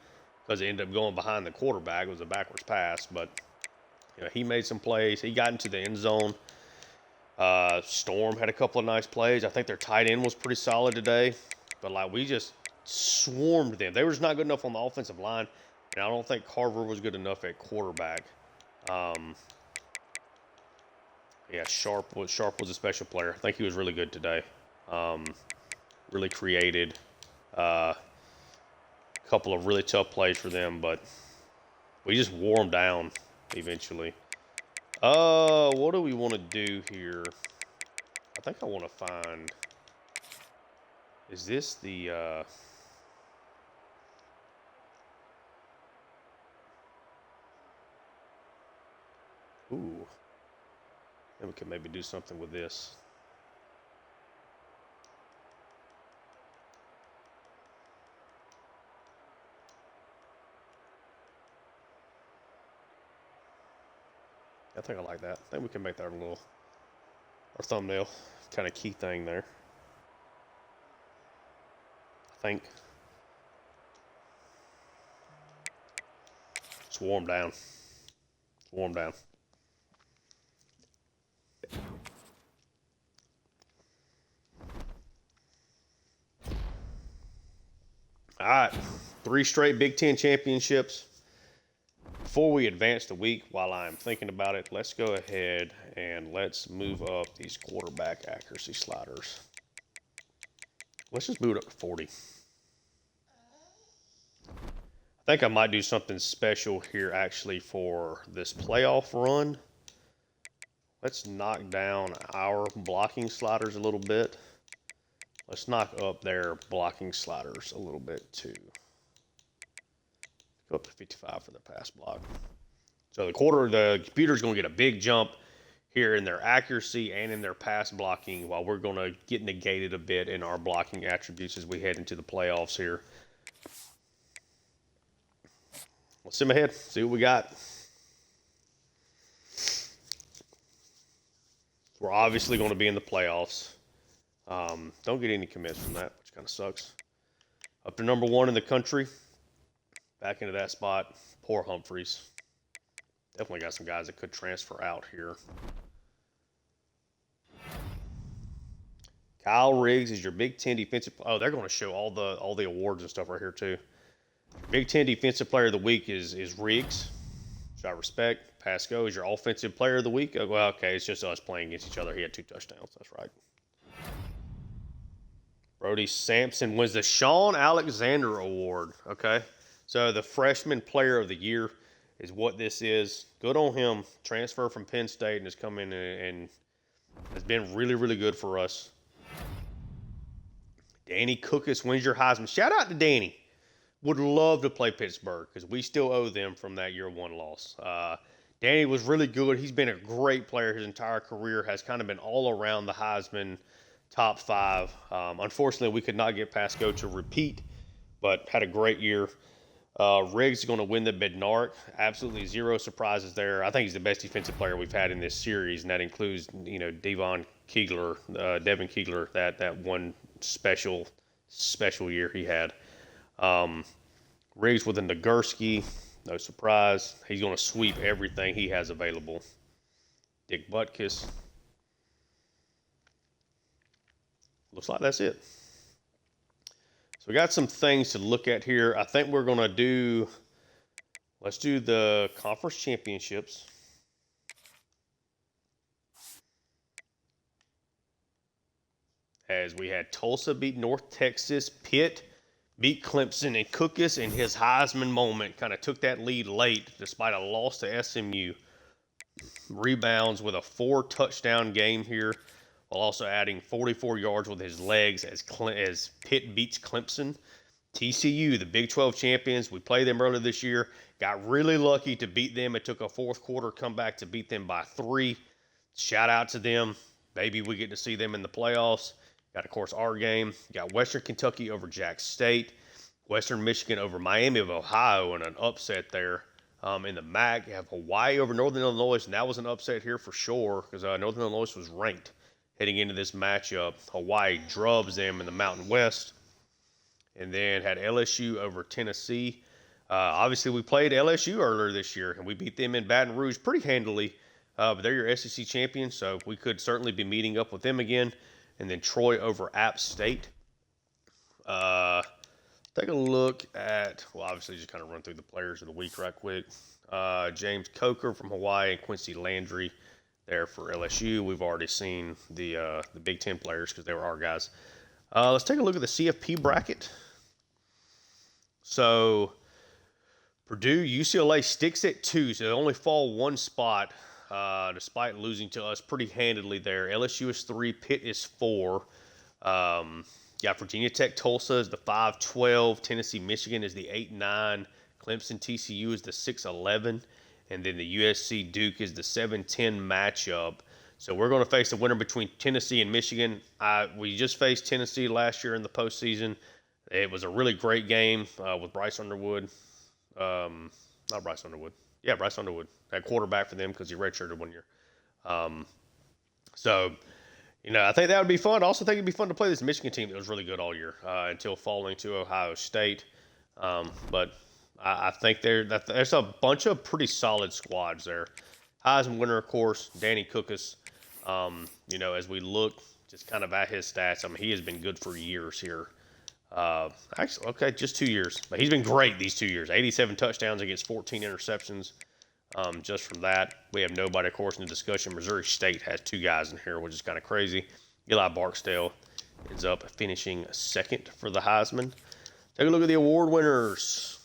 Speaker 1: because it ended up going behind the quarterback. It was a backwards pass, but he made some plays. He got into the end zone. Storm had a couple of nice plays. I think their tight end was pretty solid today, but we just swarmed them. They were just not good enough on the offensive line, and I don't think Carver was good enough at quarterback. Yeah, Sharp was a special player. I think he was really good today. really created a couple of really tough plays for them, but we just wore them down eventually. What do we want to do here? I think I want to find, is this the, ooh, then we can maybe do something with this. I think I like that. I think we can make that our thumbnail kind of key thing there. I think. It's warm down. It's warm down. All right, 3 straight Big Ten championships. Before we advance the week, while I'm thinking about it, let's go ahead and let's move up these quarterback accuracy sliders. Let's just move it up to 40. I think I might do something special here actually for this playoff run. Let's knock down our blocking sliders a little bit. Let's knock up their blocking sliders a little bit too. Go up to 55 for the pass block. So the computer's going to get a big jump here in their accuracy and in their pass blocking, while we're going to get negated a bit in our blocking attributes as we head into the playoffs here. Let's sim ahead, see what we got. We're obviously going to be in the playoffs. Don't get any commits from that, which kind of sucks. Up to number 1 in the country. Back into that spot. Poor Humphreys. Definitely got some guys that could transfer out here. Kyle Riggs is your Big Ten defensive. Oh, they're going to show all the awards and stuff right here too. Big Ten defensive player of the week is Riggs, which I respect. Pasco is your offensive player of the week. Well, okay, it's just us playing against each other. He had 2 touchdowns. That's right. Brody Sampson wins the Sean Alexander Award. Okay. So the freshman player of the year is what this is. Good on him. Transfer from Penn State and has come in and has been really, really good for us. Danny Cookus wins your Heisman. Shout out to Danny. Would love to play Pittsburgh because we still owe them from that year 1 loss. Danny was really good. He's been a great player his entire career. Has kind of been all around the Heisman top 5. Unfortunately, we could not get Pasco to repeat, but had a great year. Riggs is going to win the Bednarik. Absolutely 0 surprises there. I think he's the best defensive player we've had in this series, and that includes, Devin Keegler, that one special year he had. Riggs with a Nagurski, no surprise. He's going to sweep everything he has available. Dick Butkus. Looks like that's it. So we got some things to look at here. I think we're going to let's do the conference championships. As we had Tulsa beat North Texas, Pitt beat Clemson, and Cookus in his Heisman moment kind of took that lead late despite a loss to SMU. Rebounds with a 4-touchdown game here, while also adding 44 yards with his legs as Pitt beats Clemson. TCU, the Big 12 champions, we played them earlier this year. Got really lucky to beat them. It took a 4th quarter comeback to beat them by 3. Shout out to them. Maybe we get to see them in the playoffs. Got, of course, our game. Got Western Kentucky over Jackson State. Western Michigan over Miami of Ohio and an upset there. In the MAC, you have Hawaii over Northern Illinois, and that was an upset here for sure because Northern Illinois was ranked heading into this matchup. Hawaii drubs them in the Mountain West, and then had LSU over Tennessee. Obviously, we played LSU earlier this year, and we beat them in Baton Rouge pretty handily. But they're your SEC champions, so we could certainly be meeting up with them again. And then Troy over App State. Take a look at, well, obviously just kind of run through the players of the week right quick. James Coker from Hawaii and Quincy Landry there for LSU. We've already seen the Big Ten players because they were our guys. Let's take a look at the CFP bracket. So Purdue, UCLA sticks at 2, so they only fall 1 spot, despite losing to us pretty handedly there. LSU is 3, Pitt is 4. Virginia Tech, Tulsa is the 5-12. Tennessee, Michigan is the 8-9. Clemson, TCU is the 6-11. And then the USC, Duke is the 7-10 matchup. So we're going to face the winner between Tennessee and Michigan. We just faced Tennessee last year in the postseason. It was a really great game with Bryce Underwood. Not Bryce Underwood. Yeah, Bryce Underwood. That quarterback for them because he redshirted 1 year. I think that would be fun. I also think it'd be fun to play this Michigan team that was really good all year until falling to Ohio State. But I think there's a bunch of pretty solid squads there. Heisman winner, of course, Danny Cookus. As we look just kind of at his stats, he has been good for years here. Just 2 years. But he's been great these 2 years. 87 touchdowns against 14 interceptions. Just from that, we have nobody, of course, in the discussion. Missouri State has 2 guys in here, which is kind of crazy. Eli Barksdale ends up finishing 2nd for the Heisman. Take a look at the award winners.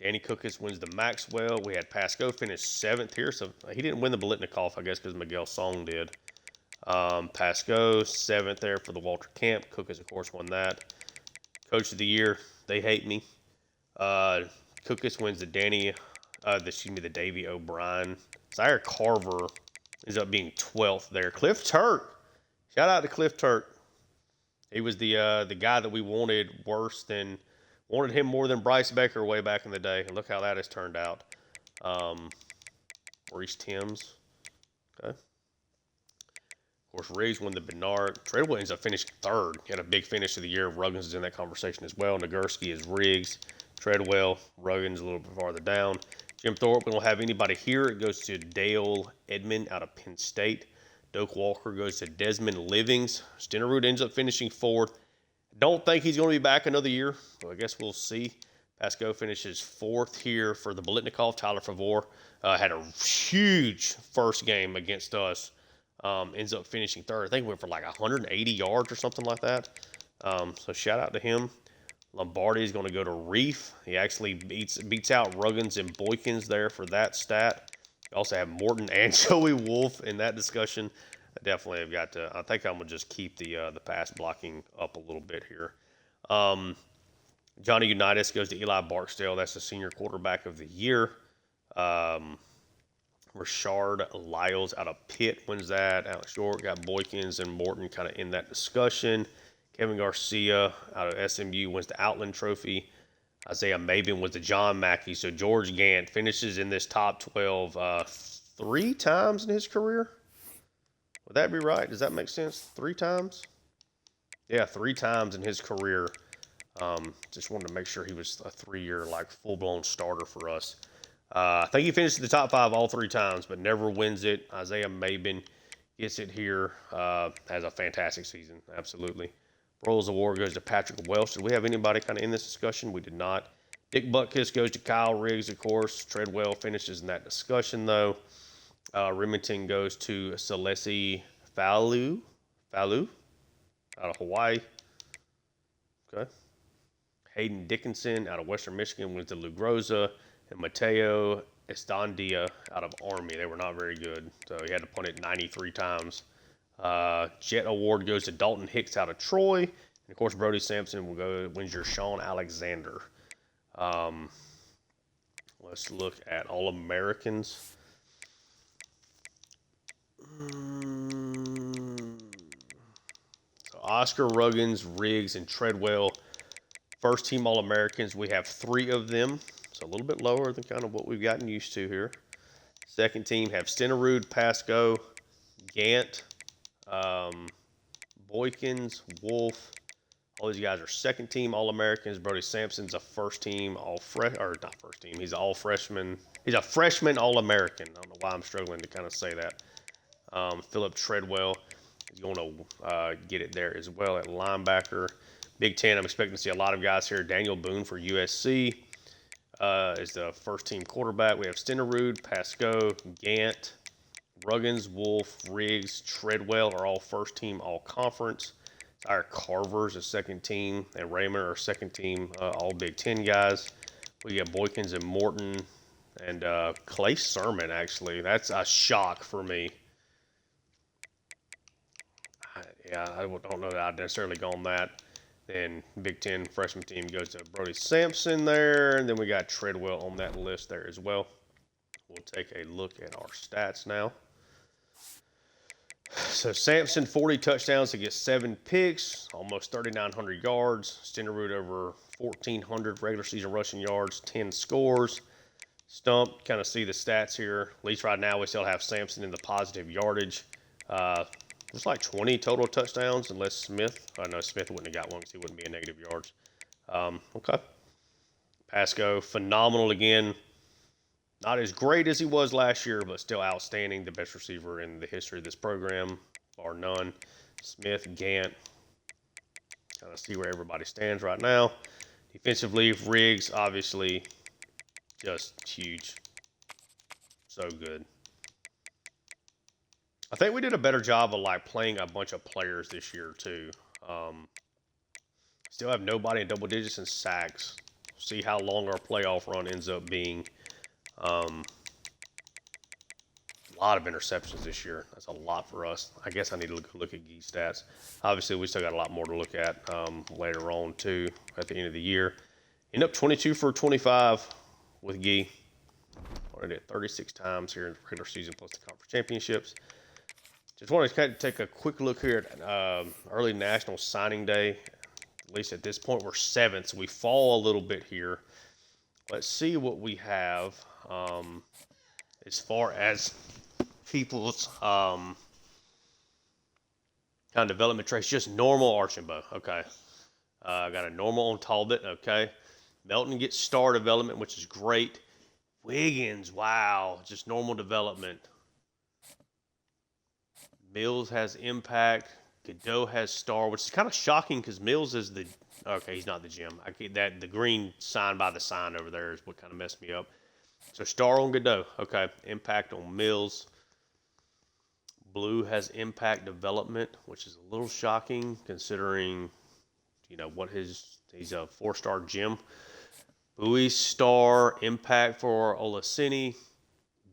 Speaker 1: Danny Cookus wins the Maxwell. We had Pasco finish 7th here, so he didn't win the Biletnikoff, I guess, because Miguel Song did. Pasco 7th there for the Walter Camp. Cookus, of course, won that. Coach of the Year, they hate me. Cookus wins the the Davey O'Brien. Zaire Carver ends up being 12th there. Cliff Turk. Shout out to Cliff Turk. He was the guy that we wanted him more than Bryce Baker way back in the day. And look how that has turned out. Maurice Timms. Okay. Of course, Riggs won the Bernard. Treadwell ends up finishing 3rd. He had a big finish of the year. Ruggins is in that conversation as well. Nagurski is Riggs. Treadwell, Ruggins a little bit farther down. Jim Thorpe, we don't have anybody here. It goes to Dale Edmond out of Penn State. Doak Walker goes to Desmond Livings. Stenerud ends up finishing 4th. Don't think he's going to be back another year, so I guess we'll see. Pasco finishes 4th here for the Biletnikoff. Tyler Favore had a huge first game against us. Ends up finishing 3rd. I think he went for like 180 yards or something like that. So shout out to him. Lombardi is going to go to Reef. He actually beats out Ruggins and Boykins there for that stat. You also have Morton and Joey Wolf in that discussion. I definitely have got to. I think I'm gonna just keep the pass blocking up a little bit here. Johnny Unitas goes to Eli Barksdale. That's the senior quarterback of the year. Rashard Lyles out of Pitt wins that. Alex York got Boykins and Morton kind of in that discussion. Kevin Garcia out of SMU wins the Outland Trophy. Isaiah Maben was the John Mackey. So George Gant finishes in this top 12 3 times in his career. Would that be right? Does that make sense? 3 times? Yeah, 3 times in his career. Just wanted to make sure he was a 3-year, full-blown starter for us. I think he finished in the top 5 all 3 times, but never wins it. Isaiah Maben gets it here. Has a fantastic season, absolutely. Broyles Award goes to Patrick Welsh. Did we have anybody kind of in this discussion? We did not. Dick Butkus goes to Kyle Riggs, of course. Treadwell finishes in that discussion, though. Remington goes to Celesi Falu out of Hawaii. Okay. Hayden Dickinson out of Western Michigan wins the Lou Groza. And Mateo Estandia out of Army. They were not very good, so he had to punt it 93 times. Jet Award goes to Dalton Hicks out of Troy. And, of course, Brody Sampson wins your Sean Alexander. Let's look at All-Americans. So Oscar, Ruggins, Riggs, and Treadwell. First team All-Americans, we have 3 of them. So a little bit lower than kind of what we've gotten used to here. Second team have Stenerud, Pasco, Gant, Boykins, Wolf. All these guys are second team All-Americans. Brody Sampson's a first team not first team. He's all freshman. He's a freshman All-American. I don't know why I'm struggling to kind of say that. Philip Treadwell is going to get it there as well at linebacker. Big Ten, I'm expecting to see a lot of guys here. Daniel Boone for USC is the first team quarterback. We have Stenerud, Pasco, Gant, Ruggins, Wolf, Riggs, Treadwell are all first team all conference. Our Carver's a second team, and Raymond are second team, all Big Ten guys. We got Boykins and Morton, and Clay Sermon, actually. That's a shock for me. I don't know that I'd necessarily gone that. Then Big Ten freshman team goes to Brody Sampson there, and then we got Treadwell on that list there as well. We'll take a look at our stats now. So Sampson, 40 touchdowns to get 7 picks, almost 3,900 yards. Stenderud over 1,400 regular season rushing yards, 10 scores. Stump, kind of see the stats here. At least right now we still have Sampson in the positive yardage. Looks like 20 total touchdowns, unless Smith. I know Smith wouldn't have got one because he wouldn't be in negative yards. Okay. Pasco, phenomenal again. Not as great as he was last year, but still outstanding. The best receiver in the history of this program, bar none. Smith, Gant. Kind of see where everybody stands right now. Defensively, Riggs, obviously, just huge. So good. I think we did a better job of like playing a bunch of players this year too. Still have nobody in double digits in sacks. See how long our playoff run ends up being. A lot of interceptions this year. That's a lot for us. I guess I need to look at Gee stats. Obviously, we still got a lot more to look at later on too at the end of the year. End up 22 for 25 with Gee. Already at 36 times here in the regular season plus the conference championships. Just wanted to kind of take a quick look here at early National Signing Day. At least at this point, we're 7th, so we fall a little bit here. Let's see what we have as far as people's kind of development traits. Just normal Archambault, okay. Got a normal on Talbot, okay. Melton gets star development, which is great. Wiggins, wow, just normal development. Mills has impact. Godot has star, which is kind of shocking because Mills is the okay. He's not the gym. I get that the green sign by the sign over there is what kind of messed me up. So star on Godot, okay. Impact on Mills. Blue has impact development, which is a little shocking considering what he's a 4-star gym. Bowie star impact for Olaseni.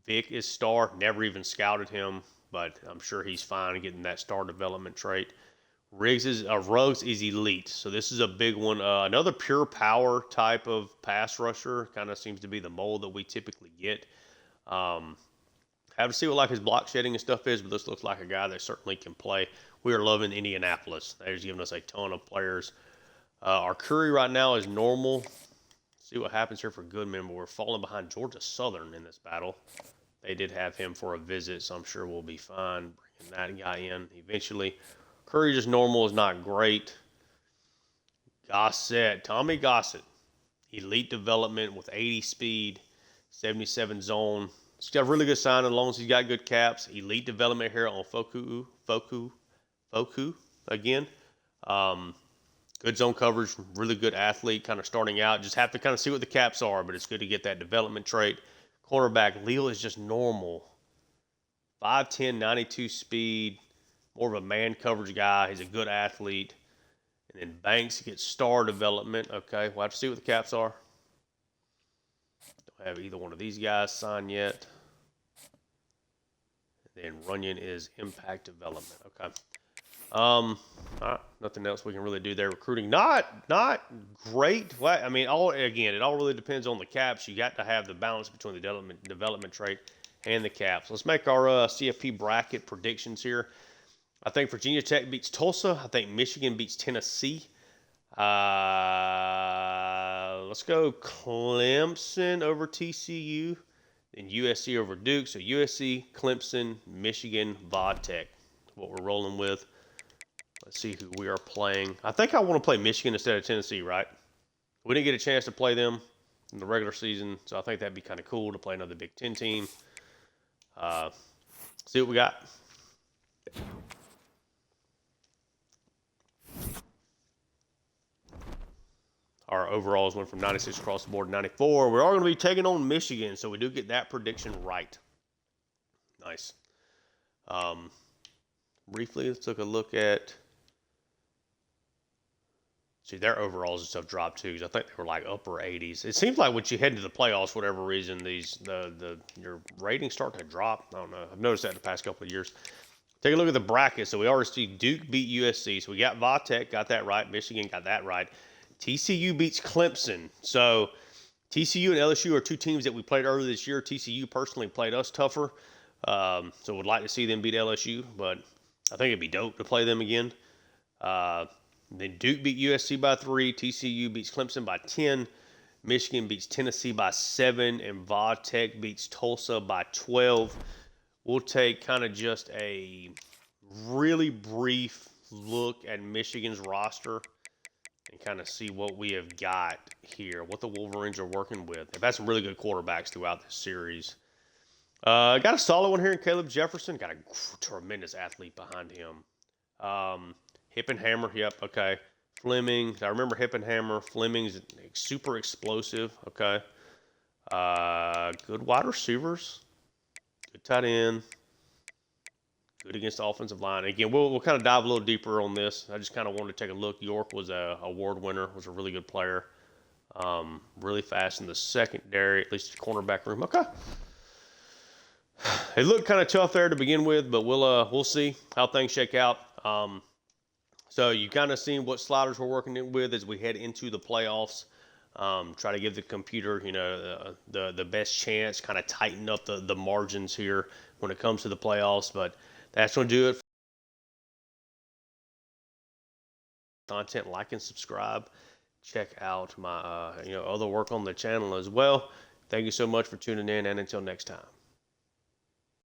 Speaker 1: Vic is star. Never even scouted him, but I'm sure he's fine getting that star development trait. Ruggs is elite, so this is a big one. Another pure power type of pass rusher, kind of seems to be the mold that we typically get. Have to see what his block shedding and stuff is, but this looks like a guy that certainly can play. We are loving Indianapolis. They're giving us a ton of players. Our Curry right now is normal. See what happens here for Goodman, but we're falling behind Georgia Southern in this battle. They did have him for a visit, so I'm sure we'll be fine bringing that guy in eventually. Curry just normal is not great. Gossett, Tommy Gossett, elite development with 80 speed, 77 zone. He's got a really good sign as long as he's got good caps. Elite development here on Foku again. Good zone coverage, really good athlete, kind of starting out. Just have to kind of see what the caps are, but it's good to get that development trait. Cornerback, Leal is just normal. 5'10", 92 speed, more of a man coverage guy. He's a good athlete. And then Banks gets star development. Okay, we'll have to see what the caps are. Don't have either one of these guys signed yet. And then Runyon is impact development. Okay. All right, nothing else we can really do there. Recruiting, not great. I mean, it all really depends on the caps. You got to have the balance between the development trait and the caps. Let's make our CFP bracket predictions here. I think Virginia Tech beats Tulsa. I think Michigan beats Tennessee. Let's go Clemson over TCU, then USC over Duke. So USC, Clemson, Michigan, Vodtech. What we're rolling with. Let's see who we are playing. I think I want to play Michigan instead of Tennessee, right? We didn't get a chance to play them in the regular season, so I think that'd be kind of cool to play another Big Ten team. See what we got. Our overalls went from 96 across the board to 94. We are going to be taking on Michigan, so we do get that prediction right. Nice. Briefly, let's take a look at See, their overalls and stuff dropped too, because I think they were like upper 80s. It seems like once you head into the playoffs, for whatever reason, your ratings start to drop. I don't know. I've noticed that in the past couple of years. Take a look at the bracket. So we already see Duke beat USC. So we got Vatech, got that right. Michigan got that right. TCU beats Clemson. So TCU and LSU are two teams that we played earlier this year. TCU personally played us tougher. So would like to see them beat LSU, but I think it'd be dope to play them again. Then Duke beat USC by 3. TCU beats Clemson by 10. Michigan beats Tennessee by 7. And Vatech beats Tulsa by 12. We'll take kind of just a really brief look at Michigan's roster and kind of see what we have got here, what the Wolverines are working with. They've had some really good quarterbacks throughout this series. Got a solid one here in Caleb Jefferson. Got a tremendous athlete behind him. Hippenhammer, yep, okay. Fleming, I remember Hippenhammer. Fleming's super explosive, okay. Good wide receivers. Good tight end. Good against the offensive line. Again, we'll kind of dive a little deeper on this. I just kind of wanted to take a look. York was a award winner, was a really good player. Really fast in the secondary, at least the cornerback room. Okay. It looked kind of tough there to begin with, but we'll see how things shake out. So you kind of seen what sliders we're working with as we head into the playoffs. Try to give the computer, the best chance, kind of tighten up the margins here when it comes to the playoffs. But that's going to do it. Content, like and subscribe. Check out my other work on the channel as well. Thank you so much for tuning in, and until next time.